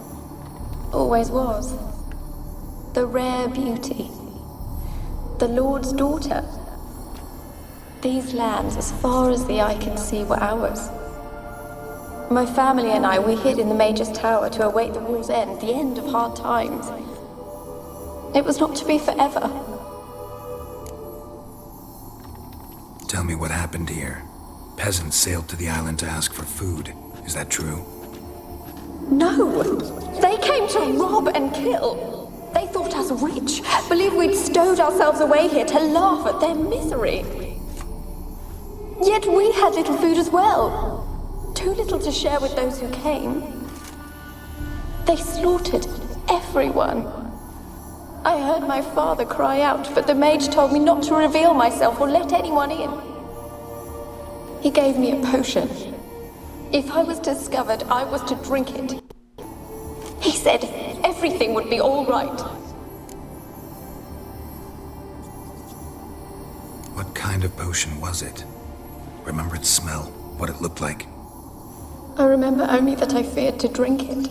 Speaker 20: Always was. The rare beauty. The Lord's daughter. These lands, as far as the eye can see, were ours. My family and I, we hid in the Major's Tower to await the war's end, the end of hard times. It was not to be forever.
Speaker 3: Tell me what happened here. Peasants sailed to the island to ask for food. Is that true?
Speaker 20: No! They came to rob and kill. They thought us was rich. Believe we'd stowed ourselves away here to laugh at their misery. Yet we had little food as well. Too little to share with those who came. They slaughtered everyone. I heard my father cry out, but the mage told me not to reveal myself or let anyone in. He gave me a potion. If I was discovered, I was to drink it. He said everything would be all right.
Speaker 3: What kind of potion was it? Remember its smell? What it looked like?
Speaker 20: I remember only that I feared to drink it.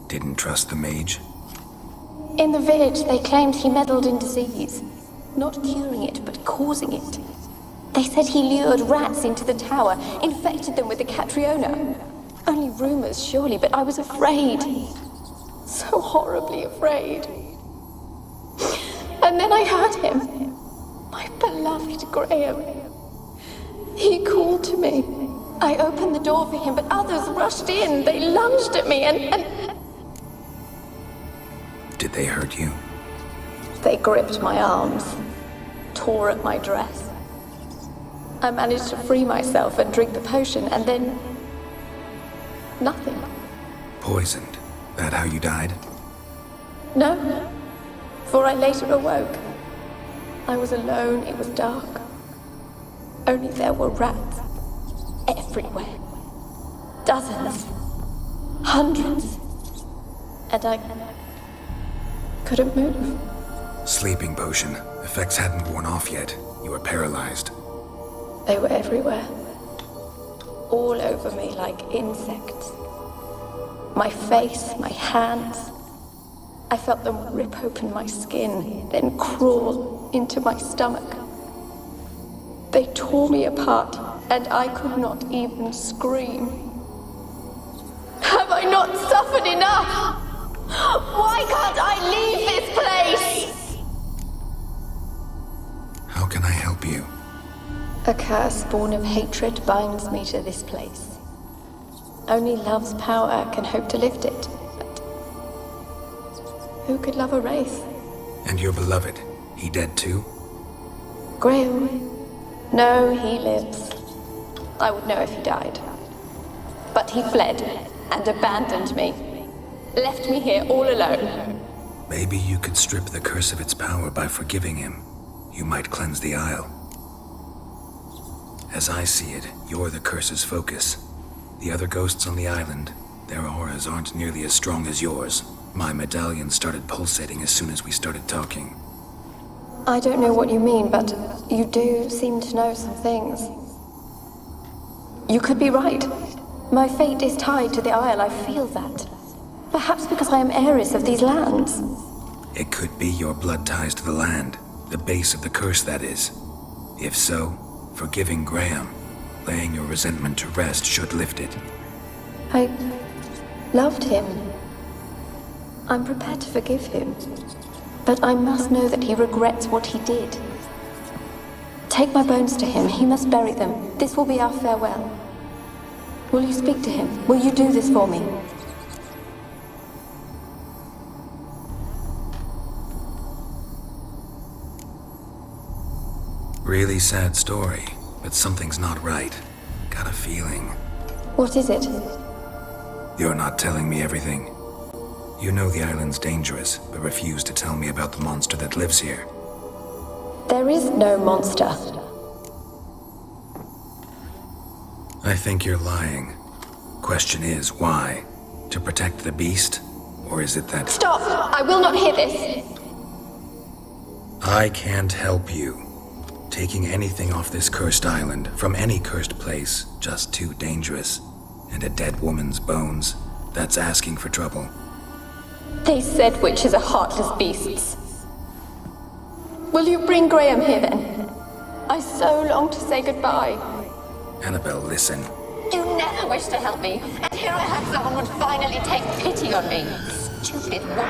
Speaker 3: Didn't trust the mage?
Speaker 20: In the village, they claimed he meddled in disease. Not curing it, but causing it. They said he lured rats into the tower, infected them with the Catriona. Only rumors, surely, but I was afraid. So horribly afraid. And then I heard him. My beloved Graham. He called to me. I opened the door for him, but others rushed in. They lunged at me and...
Speaker 3: Did they hurt you?
Speaker 20: They gripped my arms, tore at my dress. I managed to free myself and drink the potion, and then... nothing.
Speaker 3: Poisoned? That how you died?
Speaker 20: No, for I later awoke. I was alone, it was dark. Only there were rats. Everywhere. Dozens. Hundreds. And I couldn't move.
Speaker 3: Sleeping potion. Effects hadn't worn off yet. You were paralyzed.
Speaker 20: They were everywhere. All over me like insects. My face, my hands. I felt them rip open my skin, then crawl into my stomach. They tore me apart, and I could not even scream. Have I not suffered enough? Why can't I leave this place?
Speaker 3: How can I help you?
Speaker 20: A curse born of hatred binds me to this place. Only love's power can hope to lift it. But who could love a wraith?
Speaker 3: And your beloved, he dead too?
Speaker 20: Graham? No, he lives. I would know if he died. But he fled and abandoned me. Left me here all alone.
Speaker 3: Maybe you could strip the curse of its power by forgiving him. You might cleanse the Isle. As I see it, you're the curse's focus. The other ghosts on the island, their auras aren't nearly as strong as yours. My medallion started pulsating as soon as we started talking.
Speaker 20: I don't know what you mean, but you do seem to know some things. You could be right. My fate is tied to the Isle, I feel that. Perhaps because I am heiress of these lands.
Speaker 3: It could be your blood ties to the land, the base of the curse, that is. If so, forgiving Graham, laying your resentment to rest should lift it.
Speaker 20: I loved him. I'm prepared to forgive him. But I must know that he regrets what he did. Take my bones to him. He must bury them. This will be our farewell. Will you speak to him? Will you do this for me?
Speaker 3: Really sad story, but something's not right. Got a feeling.
Speaker 20: What is it?
Speaker 3: You're not telling me everything. You know the island's dangerous, but refuse to tell me about the monster that lives here.
Speaker 20: There is no monster.
Speaker 3: I think you're lying. Question is, why? To protect the beast? Or is it that...
Speaker 20: Stop! I will not hear this!
Speaker 3: I can't help you. Taking anything off this cursed island, from any cursed place, just too dangerous. And a dead woman's bones, that's asking for trouble.
Speaker 20: They said witches are heartless beasts. Will you bring Graham here then? I so long to say goodbye.
Speaker 3: Annabelle, listen.
Speaker 20: You never wished to help me, and here I had someone would finally take pity on me. Stupid woman.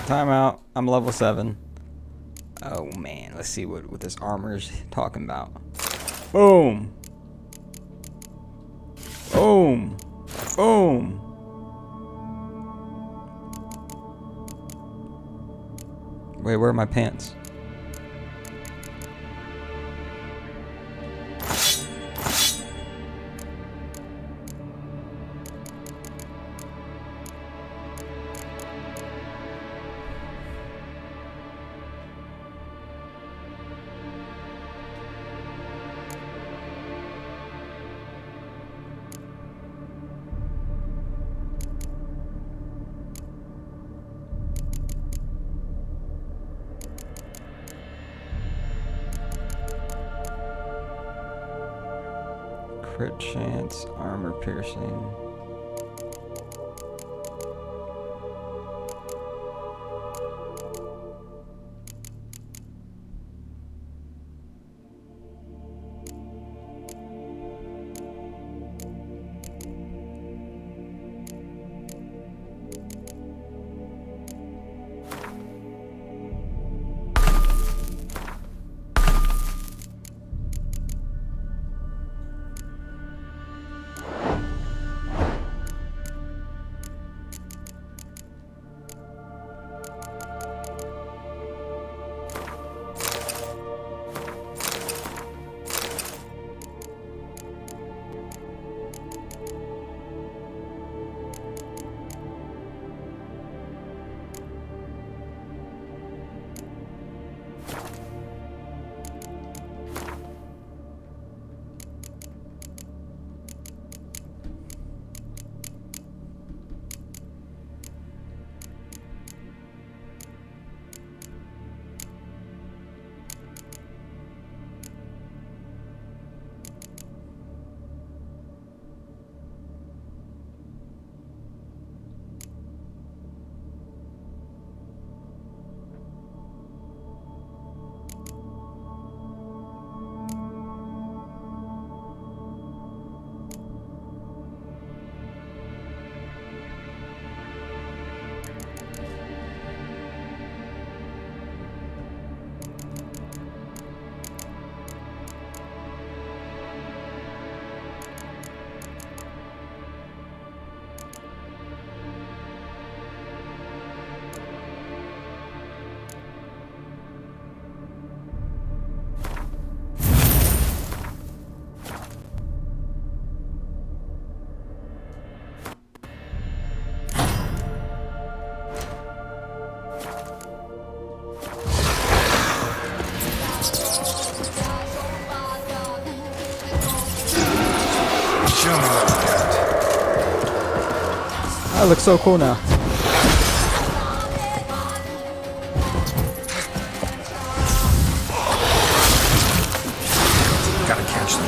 Speaker 2: Time out. I'm level 7. Oh man, let's see what this armor's talking about. Boom. Boom. Boom. Wait, where are my pants? Crit chance, armor piercing. That looks so cool now.
Speaker 17: Gotta catch them.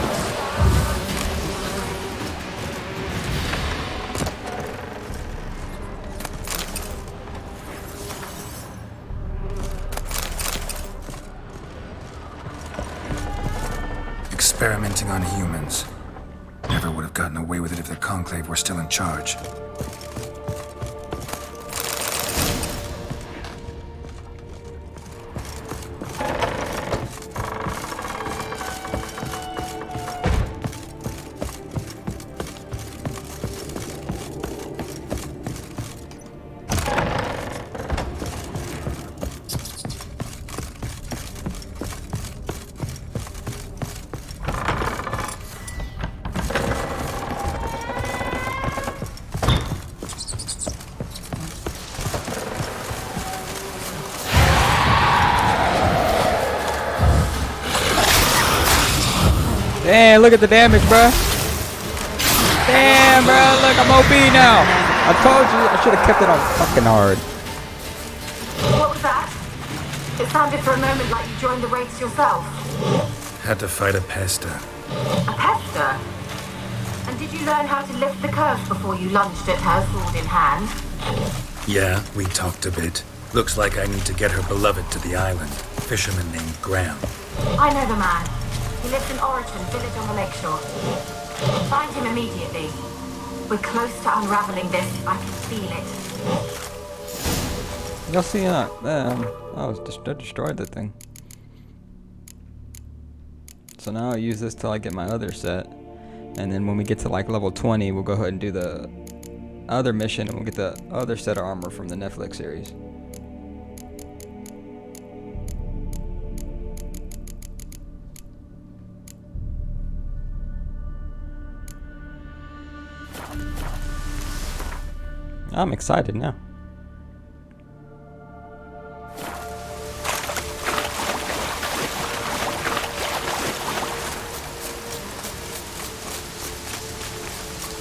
Speaker 17: Experimenting on humans. Never would have gotten away with it if the Conclave were still in charge.
Speaker 2: Damn, look at the damage, bruh. Damn, bruh, look, I'm OP now. I told you, I should have kept it on fucking hard.
Speaker 16: What was that? It sounded for a moment like you joined the race yourself.
Speaker 17: Had to fight a pester.
Speaker 16: A pester? And did you learn how to lift the curse before you lunged at her, sword in hand?
Speaker 17: Yeah, we talked a bit. Looks like I need to get her beloved to the island. Fisherman named Graham.
Speaker 16: I know the man. He lives in Oriton, village on the lakeshore. Find him immediately. We're close to unraveling this. I can feel it.
Speaker 2: Y'all see that? I destroyed that thing. So now I use this till I get my other set. And then when we get to like level 20, we'll go ahead and do the other mission, and we'll get the other set of armor from the Netflix series. I'm excited now.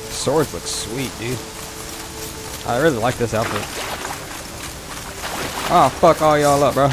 Speaker 2: Swords look sweet, dude. I really like this outfit. Oh, fuck all y'all up, bro.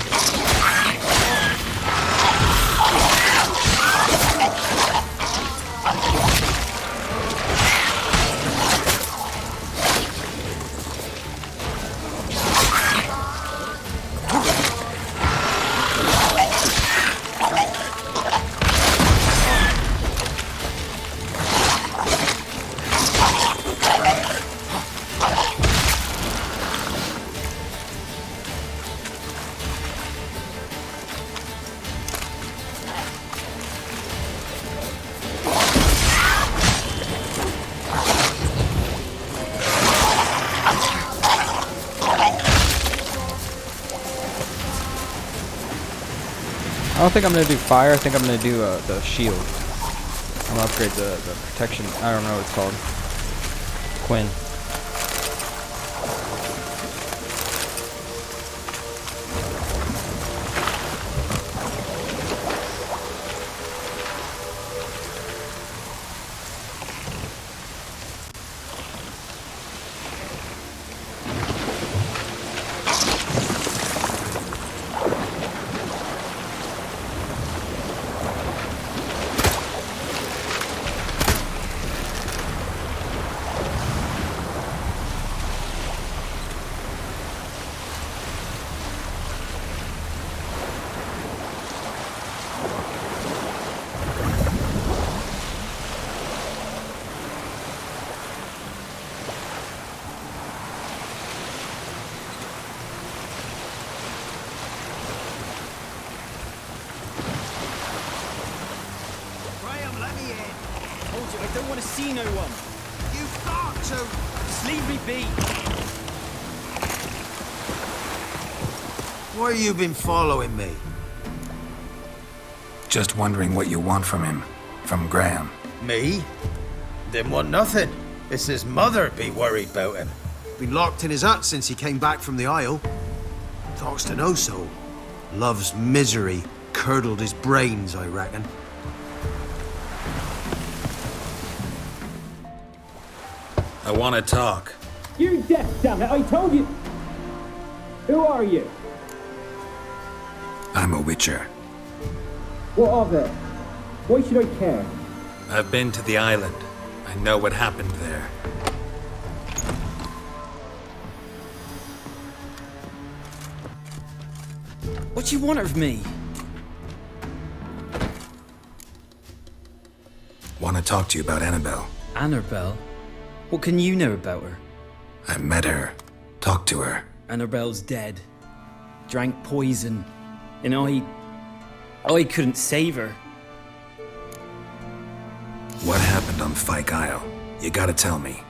Speaker 2: I don't think I'm gonna do fire. I think I'm gonna do the shield. I'm gonna upgrade the protection. I don't know what it's called. Quinn.
Speaker 21: I don't want to see no one.
Speaker 14: You've got to.
Speaker 21: Just leave me be.
Speaker 14: Why you been following me?
Speaker 17: Just wondering what you want from him. From Graham.
Speaker 14: Me? Didn't want nothing. It's his mother be worried about him. Been locked in his hut since he came back from the Isle. Talks to no soul. Love's misery curdled his brains, I reckon.
Speaker 17: I want to talk.
Speaker 21: You deaf, damn it! I told you. Who are you?
Speaker 17: I'm a witcher.
Speaker 21: What of it? Why should I care?
Speaker 17: I've been to the island. I know what happened there.
Speaker 21: What do you want of me?
Speaker 17: Want to talk to you about Annabelle.
Speaker 21: Annabelle? What can you know about her?
Speaker 17: I met her. Talked to her.
Speaker 21: Annabelle's dead. Drank poison. And I couldn't save her.
Speaker 17: What happened on Fyke Isle? You gotta tell me.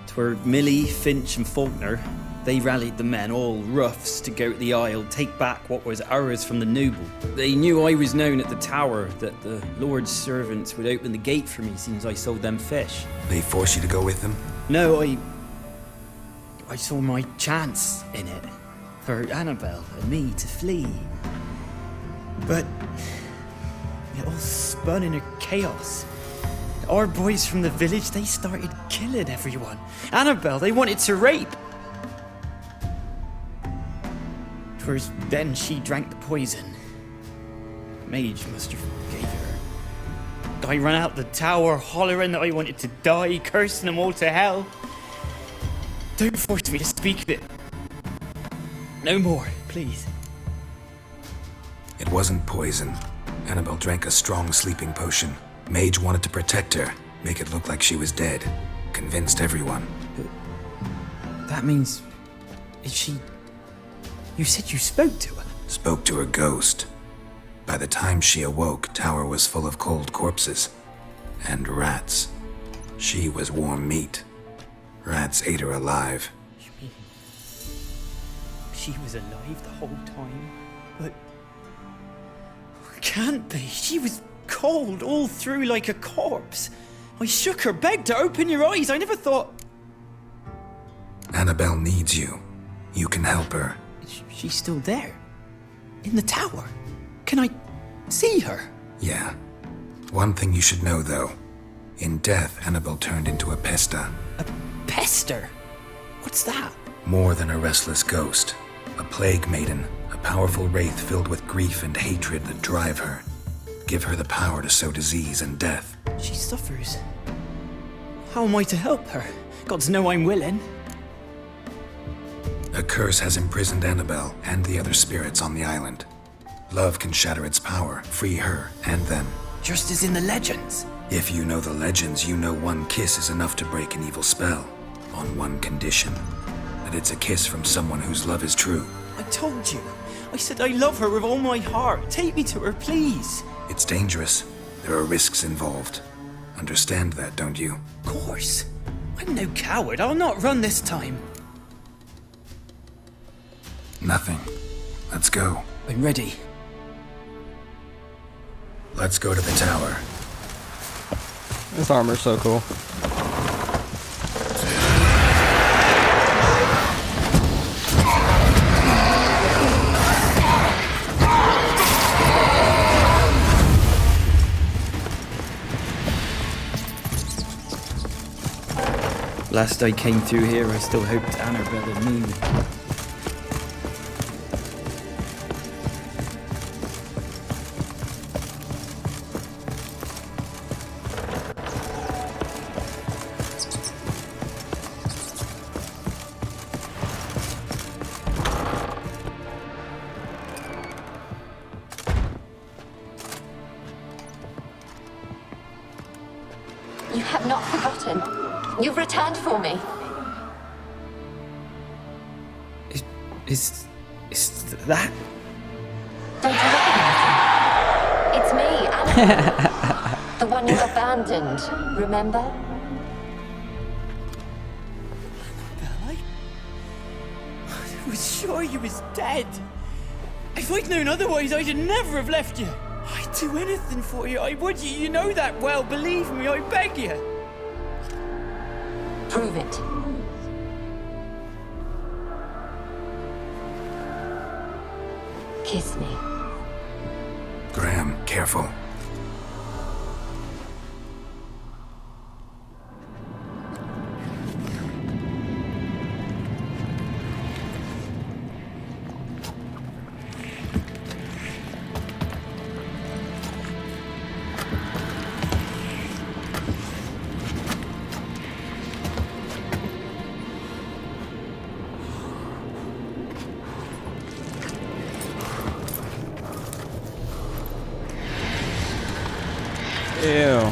Speaker 21: 'Twere Millie, Finch and Faulkner. They rallied the men, all roughs, to go to the Isle, take back what was ours from the noble. They knew I was known at the tower, that the Lord's servants would open the gate for me since I sold them fish.
Speaker 17: They forced you to go with them?
Speaker 21: No, I saw my chance in it. For Annabelle and me to flee. But it all spun in a chaos. Our boys from the village, they started killing everyone. Annabelle, they wanted to rape. 'Twas then she drank the poison. Mage must have gave her. I ran out the tower hollering that I wanted to die, cursing them all to hell. Don't force me to speak of it. No more, please.
Speaker 17: It wasn't poison. Annabelle drank a strong sleeping potion. Mage wanted to protect her, make it look like she was dead. Convinced everyone.
Speaker 21: That means... is she... You said you spoke to her?
Speaker 17: Spoke to her ghost. By the time she awoke, Tower was full of cold corpses. And rats. She was warm meat. Rats ate her alive.
Speaker 21: You mean she was alive the whole time? But can't be. She was cold all through like a corpse. I shook her, begged her, open your eyes. I never thought...
Speaker 17: Annabelle needs you. You can help her.
Speaker 21: She's still there? In the tower? Can I see her?
Speaker 17: Yeah. One thing you should know, though. In death, Annabelle turned into a pesta.
Speaker 21: A pester? What's that?
Speaker 17: More than a restless ghost. A plague maiden. A powerful wraith filled with grief and hatred that drive her. Give her the power to sow disease and death.
Speaker 21: She suffers. How am I to help her? Gods know I'm willing.
Speaker 17: A curse has imprisoned Annabelle and the other spirits on the island. Love can shatter its power, free her and them.
Speaker 21: Just as in the legends.
Speaker 17: If you know the legends, you know one kiss is enough to break an evil spell. On one condition. That it's a kiss from someone whose love is true.
Speaker 21: I told you. I said I love her with all my heart. Take me to her, please.
Speaker 17: It's dangerous. There are risks involved. Understand that, don't you?
Speaker 21: Of course. I'm no coward. I'll not run this time.
Speaker 17: Nothing. Let's go.
Speaker 21: I'm ready.
Speaker 17: Let's go to the tower.
Speaker 2: This armor's so cool.
Speaker 21: Last I came through here, I still hoped Annabelle had knew.
Speaker 20: You have not forgotten. You've returned for me.
Speaker 21: Is that?
Speaker 20: Don't you recognize me? It's me, Annabelle. The one you abandoned, remember?
Speaker 21: I was sure you was dead. If I'd known otherwise, I'd never have left you. I'd do anything for you, I would. You know that well. Believe me, I beg you.
Speaker 20: Prove it. Kiss me.
Speaker 17: Graham, careful.
Speaker 2: Ew.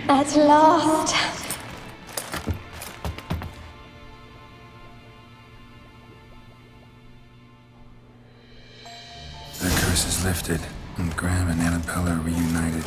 Speaker 20: At last.
Speaker 17: The curse is lifted, and Graham and Annabelle are reunited.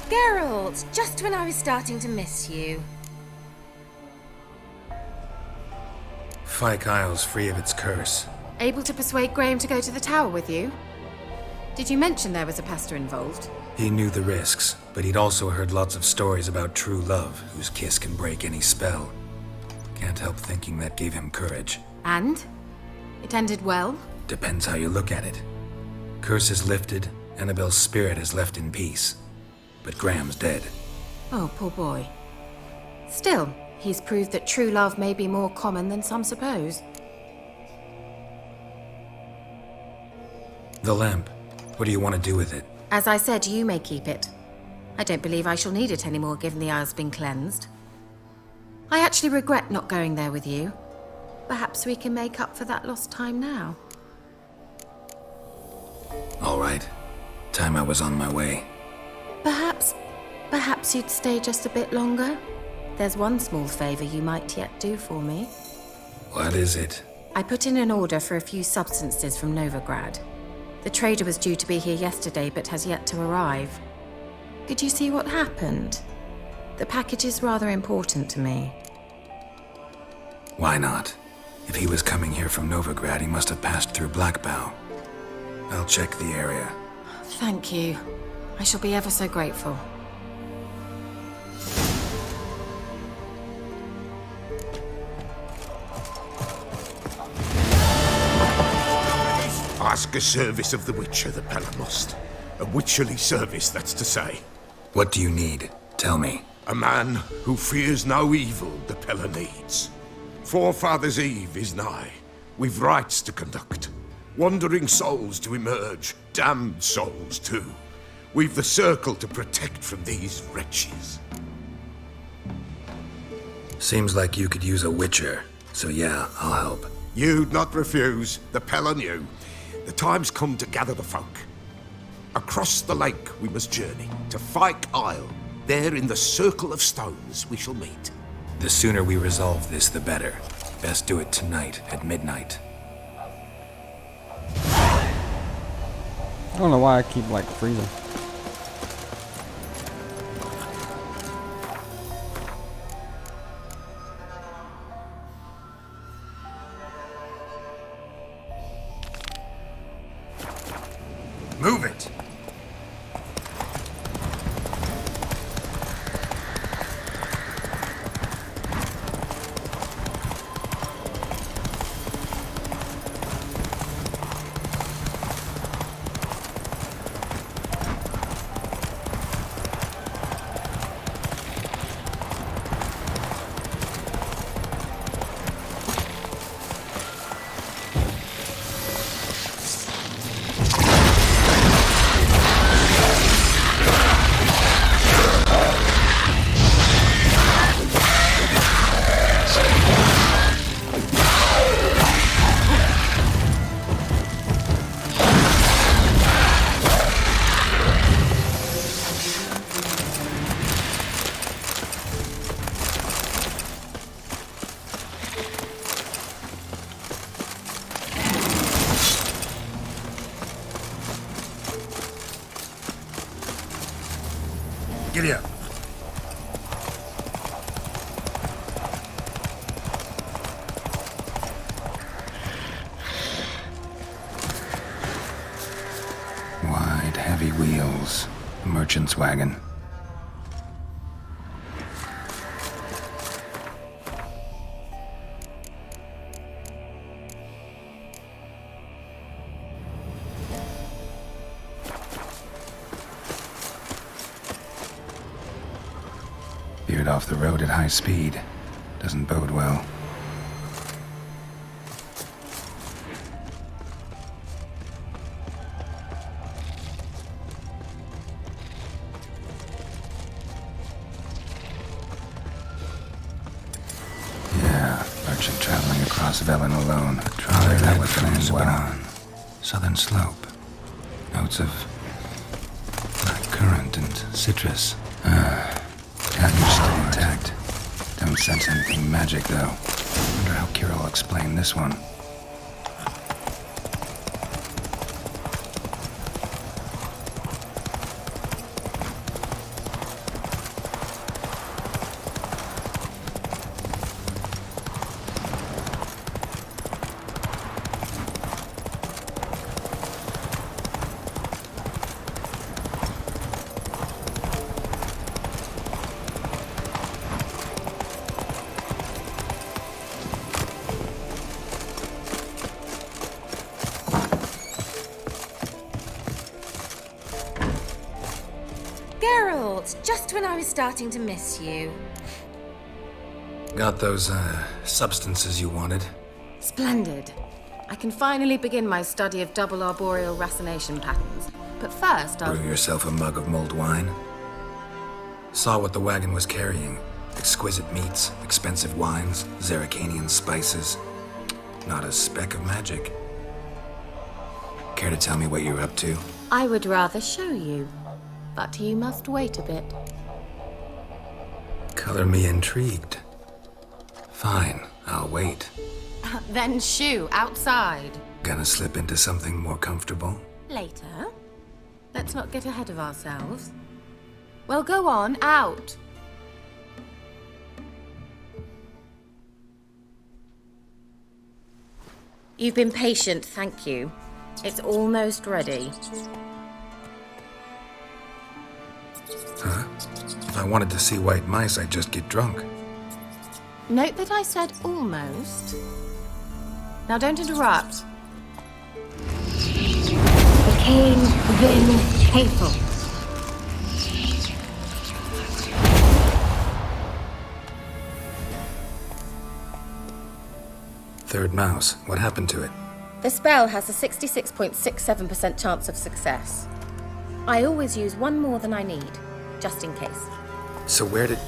Speaker 4: Geralt, just when I was starting to miss you.
Speaker 17: Fyke Isle's free of its curse.
Speaker 4: Able to persuade Graham to go to the tower with you? Did you mention there was a pester involved?
Speaker 17: He knew the risks, but he'd also heard lots of stories about true love, whose kiss can break any spell. Can't help thinking that gave him courage.
Speaker 4: And? It ended well?
Speaker 17: Depends how you look at it. Curse is lifted, Annabelle's spirit is left in peace. But Graham's dead.
Speaker 4: Oh, poor boy. Still, he's proved that true love may be more common than some suppose.
Speaker 17: The lamp. What do you want to do with it?
Speaker 4: As I said, you may keep it. I don't believe I shall need it anymore, given the Isle's been cleansed. I actually regret not going there with you. Perhaps we can make up for that lost time now.
Speaker 17: All right. Time I was on my way.
Speaker 4: Perhaps you'd stay just a bit longer? There's one small favor you might yet do for me.
Speaker 17: What is it?
Speaker 4: I put in an order for a few substances from Novigrad. The trader was due to be here yesterday, but has yet to arrive. Could you see what happened? The package is rather important to me.
Speaker 17: Why not? If he was coming here from Novigrad, he must have passed through Blackbow. I'll check the area.
Speaker 4: Thank you. I shall be ever so grateful.
Speaker 5: Ask a service of the Witcher, the Pella must. A witcherly service, that's to say.
Speaker 17: What do you need? Tell me.
Speaker 5: A man who fears no evil the Pella needs. Forefathers' Eve is nigh. We've rites to conduct. Wandering souls to emerge. Damned souls, too. We've the circle to protect from these wretches.
Speaker 17: Seems like you could use a witcher. So yeah, I'll help.
Speaker 5: You'd not refuse. The Pella knew. The time's come to gather the folk. Across the lake we must journey, to Fyke Isle. There in the circle of stones we shall meet.
Speaker 17: The sooner we resolve this, the better. Best do it tonight, at midnight.
Speaker 2: I don't know why I keep, freezing.
Speaker 17: Move it! Giddy up. Wide, heavy wheels. A merchant's wagon. Veered off the road at high speed. Doesn't bode well. Yeah, merchant traveling across Velen alone. Try that with plans well. Southern slope. Notes of black currant and citrus. Package still intact. Don't sense anything magic, though. Wonder how Kira will explain this one.
Speaker 4: Geralt, just when I was starting to miss you.
Speaker 3: Got those, substances you wanted?
Speaker 4: Splendid. I can finally begin my study of double arboreal racination patterns. But first, I'll...
Speaker 3: Brew yourself a mug of mulled wine? Saw what the wagon was carrying. Exquisite meats, expensive wines, Zerrikanian spices. Not a speck of magic. Care to tell me what you're up to?
Speaker 4: I would rather show you, but you must wait a bit.
Speaker 3: Color me intrigued. Fine, I'll wait.
Speaker 4: Then shoo, outside.
Speaker 3: Gonna slip into something more comfortable?
Speaker 4: Later. Let's not get ahead of ourselves. Well, go on, out. You've been patient, thank you. It's almost ready.
Speaker 3: Huh? If I wanted to see white mice, I'd just get drunk.
Speaker 4: Note that I said almost. Now don't interrupt. Became then hateful.
Speaker 3: Third mouse, what happened to it?
Speaker 4: The spell has a 66.67% chance of success. I always use one more than I need, just in case.
Speaker 3: So where did...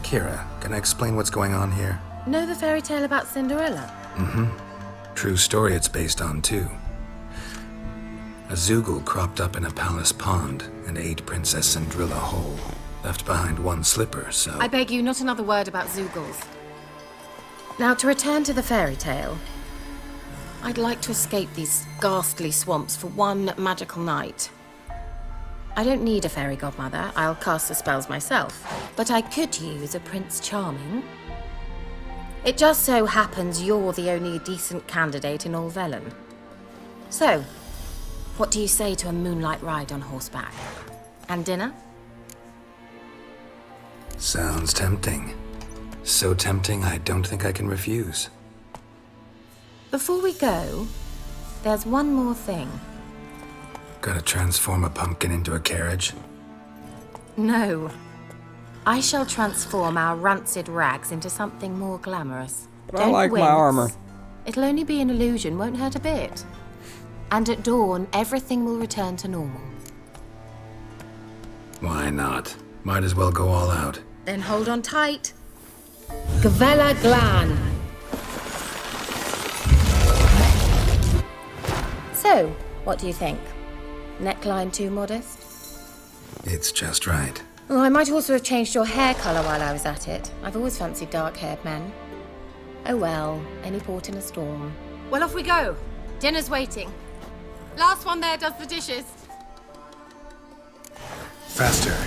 Speaker 3: Kira, can I explain what's going on here?
Speaker 4: Know the fairy tale about Cinderella?
Speaker 3: Mm-hmm. True story it's based on, too. A Zoogle cropped up in a palace pond and ate Princess Cinderella whole. Left behind one slipper, so...
Speaker 4: I beg you, not another word about Zoogles. Now, to return to the fairy tale, I'd like to escape these ghastly swamps for one magical night. I don't need a fairy godmother, I'll cast the spells myself, but I could use a Prince Charming. It just so happens you're the only decent candidate in all Velen. So, what do you say to a moonlight ride on horseback? And dinner?
Speaker 3: Sounds tempting. So tempting, I don't think I can refuse.
Speaker 4: Before we go, there's one more thing.
Speaker 3: Gotta transform a pumpkin into a carriage?
Speaker 4: No. I shall transform our rancid rags into something more glamorous.
Speaker 2: But I like my armor.
Speaker 4: It'll only be an illusion, won't hurt a bit. And at dawn, everything will return to normal.
Speaker 3: Why not? Might as well go all out.
Speaker 4: Then hold on tight. Gavella Glan. So, what do you think? Neckline too modest?
Speaker 3: It's just right.
Speaker 4: Oh, I might also have changed your hair colour while I was at it. I've always fancied dark-haired men. Oh well, any port in a storm. Well, off we go. Dinner's waiting. Last one there does the dishes.
Speaker 3: Faster.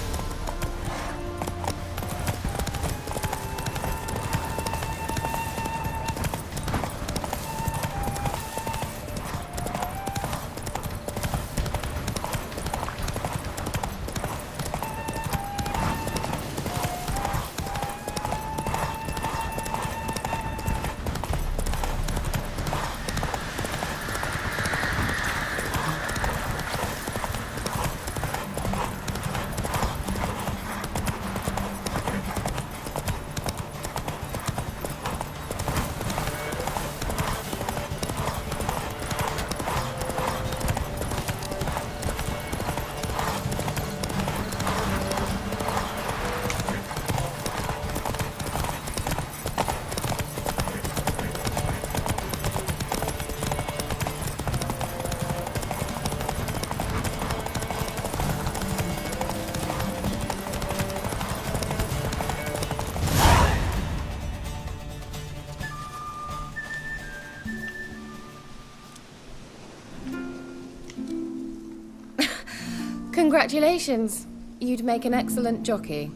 Speaker 4: Congratulations. You'd make an excellent jockey.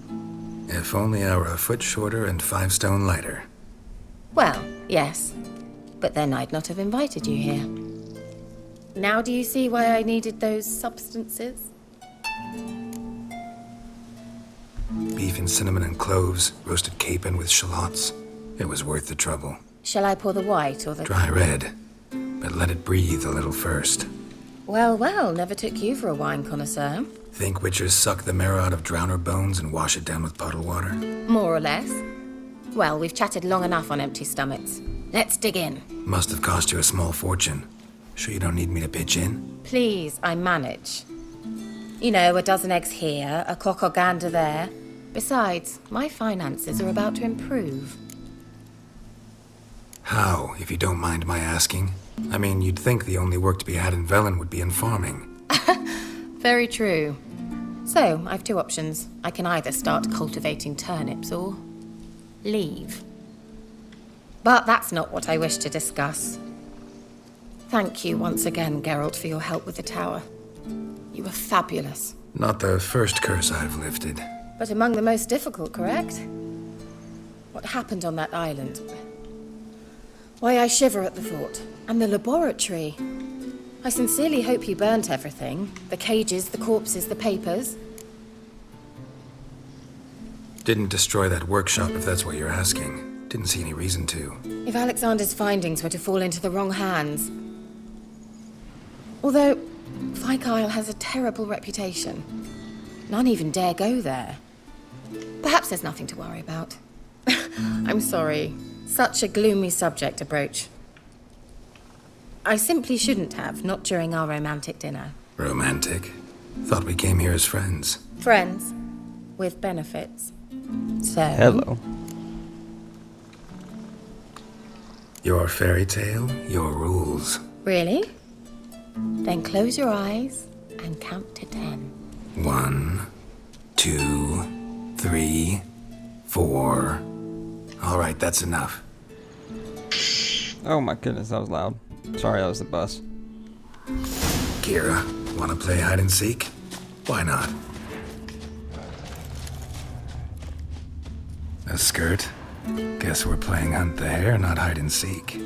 Speaker 3: If only I were a foot shorter and 5 stone lighter.
Speaker 4: Well, yes. But then I'd not have invited you here. Now do you see why I needed those substances?
Speaker 3: Beef and cinnamon and cloves, roasted capon with shallots. It was worth the trouble.
Speaker 4: Shall I pour the white or the...
Speaker 3: Dry red, but let it breathe a little first.
Speaker 4: Well, well, never took you for a wine connoisseur.
Speaker 3: Think witchers suck the marrow out of drowner bones and wash it down with puddle water?
Speaker 4: More or less. Well, we've chatted long enough on empty stomachs. Let's dig in.
Speaker 3: Must have cost you a small fortune. Sure you don't need me to pitch in?
Speaker 4: Please, I manage. You know, a dozen eggs here, a cock or gander there. Besides, my finances are about to improve.
Speaker 3: How, if you don't mind my asking? I mean, you'd think the only work to be had in Velen would be in farming.
Speaker 4: Very true. So, I've two options. I can either start cultivating turnips or leave. But that's not what I wish to discuss. Thank you once again, Geralt, for your help with the tower. You were fabulous.
Speaker 3: Not the first curse I've lifted.
Speaker 4: But among the most difficult, correct? What happened on that island? Why, I shiver at the thought. And the laboratory. I sincerely hope you burnt everything. The cages, the corpses, the papers.
Speaker 3: Didn't destroy that workshop, if that's what you're asking. Didn't see any reason to.
Speaker 4: If Alexander's findings were to fall into the wrong hands. Although, Fyke Isle has a terrible reputation. None even dare go there. Perhaps there's nothing to worry about. I'm sorry. Such a gloomy subject to broach. I simply shouldn't have, not during our romantic dinner.
Speaker 3: Romantic? Thought we came here as friends.
Speaker 4: Friends. With benefits. So...
Speaker 2: Hello.
Speaker 3: Your fairy tale, your rules.
Speaker 4: Really? Then close your eyes and count to 10.
Speaker 3: 1, 2, 3, 4. All right, that's enough.
Speaker 2: Oh my goodness, that was loud. Sorry, that was the bus.
Speaker 3: Kira, wanna play hide and seek? Why not? A skirt? Guess we're playing hunt the hare, not hide and seek.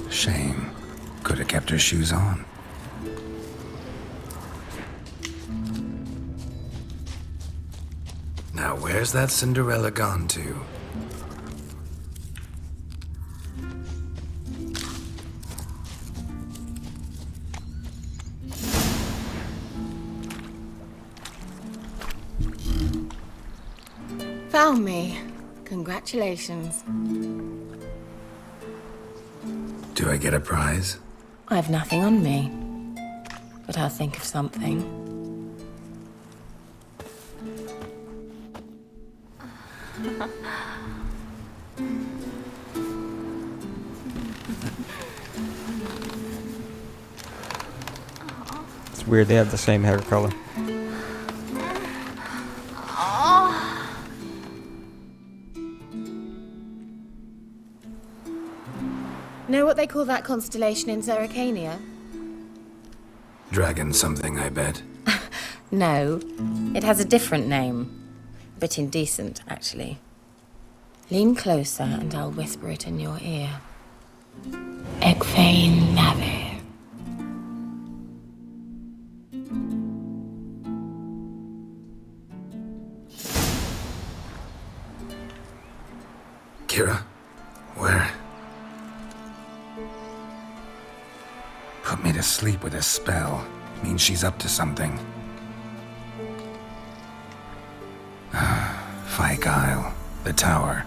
Speaker 3: Shame. Could have kept her shoes on. Now where's that Cinderella gone to?
Speaker 4: Found me. Congratulations.
Speaker 3: Do I get a prize?
Speaker 4: I have nothing on me. But I'll think of something.
Speaker 2: It's weird they have the same hair color.
Speaker 4: Know what they call that constellation in Zerrikania?
Speaker 3: Dragon something, I bet.
Speaker 4: No, it has a different name. A bit indecent, actually. Lean closer and I'll whisper it in your ear. Egfain Navir.
Speaker 3: Kira? Where? Put me to sleep with a spell. Means she's up to something. Fyke Isle. The tower.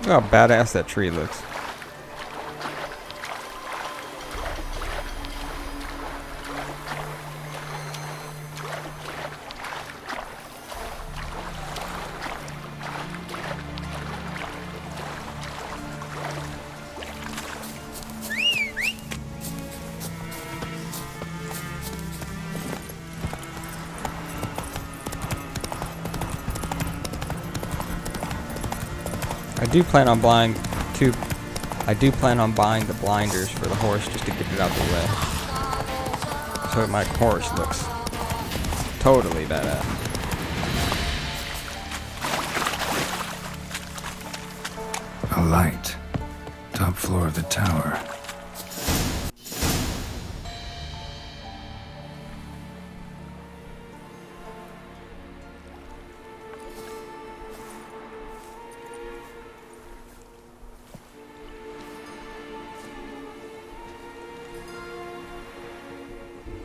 Speaker 2: Look how badass that tree looks. I do plan on buying the blinders for the horse just to get it out the way. So my horse looks totally badass.
Speaker 17: A light. Top floor of the tower.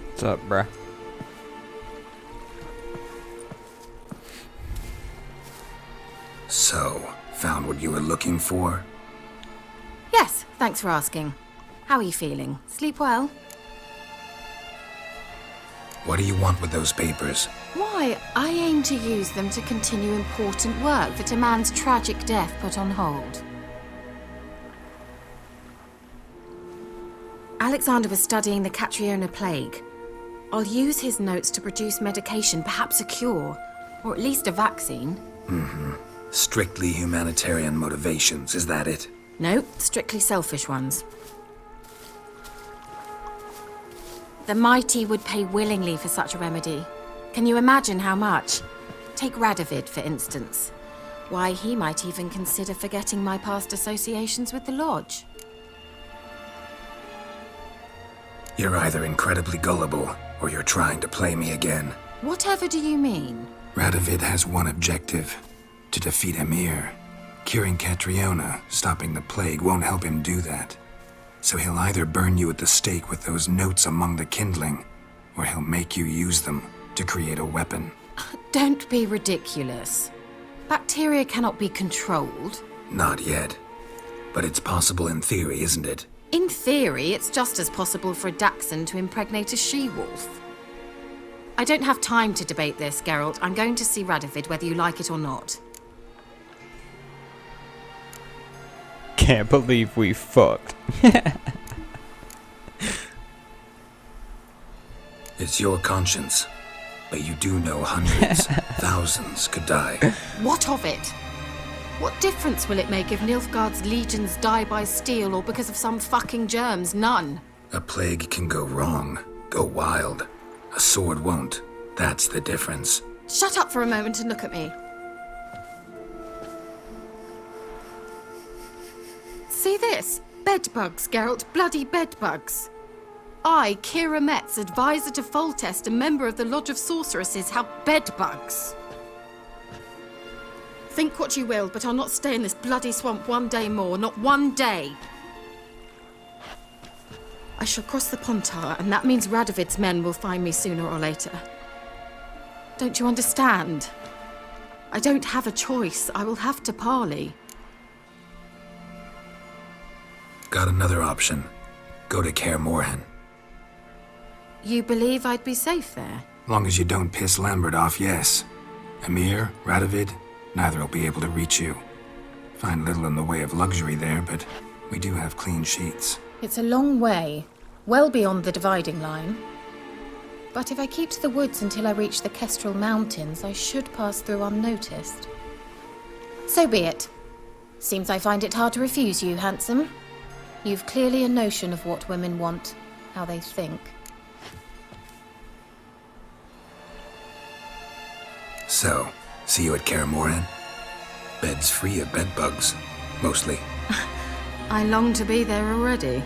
Speaker 2: What's up, bruh?
Speaker 3: So, found what you were looking for?
Speaker 4: Yes, thanks for asking. How are you feeling? Sleep well?
Speaker 3: What do you want with those papers?
Speaker 4: Why, I aim to use them to continue important work that a man's tragic death put on hold. Alexander was studying the Catriona plague. I'll use his notes to produce medication, perhaps a cure, or at least a vaccine.
Speaker 3: Mm-hmm. Strictly humanitarian motivations, is that it?
Speaker 4: No, strictly selfish ones. The mighty would pay willingly for such a remedy. Can you imagine how much? Take Radovid, for instance. Why, he might even consider forgetting my past associations with the Lodge.
Speaker 3: You're either incredibly gullible, or you're trying to play me again.
Speaker 4: Whatever do you mean?
Speaker 3: Radovid has one objective: to defeat Emir. Curing Catriona, stopping the plague, won't help him do that. So he'll either burn you at the stake with those notes among the kindling, or he'll make you use them to create a weapon.
Speaker 4: Don't be ridiculous. Bacteria cannot be controlled.
Speaker 3: Not yet. But it's possible in theory, isn't it?
Speaker 4: In theory, it's just as possible for a dachshund to impregnate a she-wolf. I don't have time to debate this, Geralt. I'm going to see Radovid whether you like it or not.
Speaker 2: Can't believe we fucked.
Speaker 3: It's your conscience. But you do know hundreds, thousands could die.
Speaker 4: What of it? What difference will it make if Nilfgaard's legions die by steel or because of some fucking germs? None.
Speaker 3: A plague can go wrong, go wild. A sword won't. That's the difference.
Speaker 4: Shut up for a moment and look at me. See this? Bedbugs, Geralt. Bloody bedbugs. I, Kira Metz, advisor to Foltest, a member of the Lodge of Sorceresses, have bedbugs. Think what you will, but I'll not stay in this bloody swamp one day more. Not one day. I shall cross the Pontar, and that means Radovid's men will find me sooner or later. Don't you understand? I don't have a choice. I will have to parley.
Speaker 3: Got another option. Go to Kaer Morhen.
Speaker 4: You believe I'd be safe there?
Speaker 3: Long as you don't piss Lambert off, yes. Emir, Radovid, neither will be able to reach you. Find little in the way of luxury there, but we do have clean sheets.
Speaker 4: It's a long way, well beyond the dividing line. But if I keep to the woods until I reach the Kestrel Mountains, I should pass through unnoticed. So be it. Seems I find it hard to refuse you, handsome. You've clearly a notion of what women want, how they think.
Speaker 3: So, see you at Kaer Morhen? Beds free of bedbugs, mostly.
Speaker 4: I long to be there already.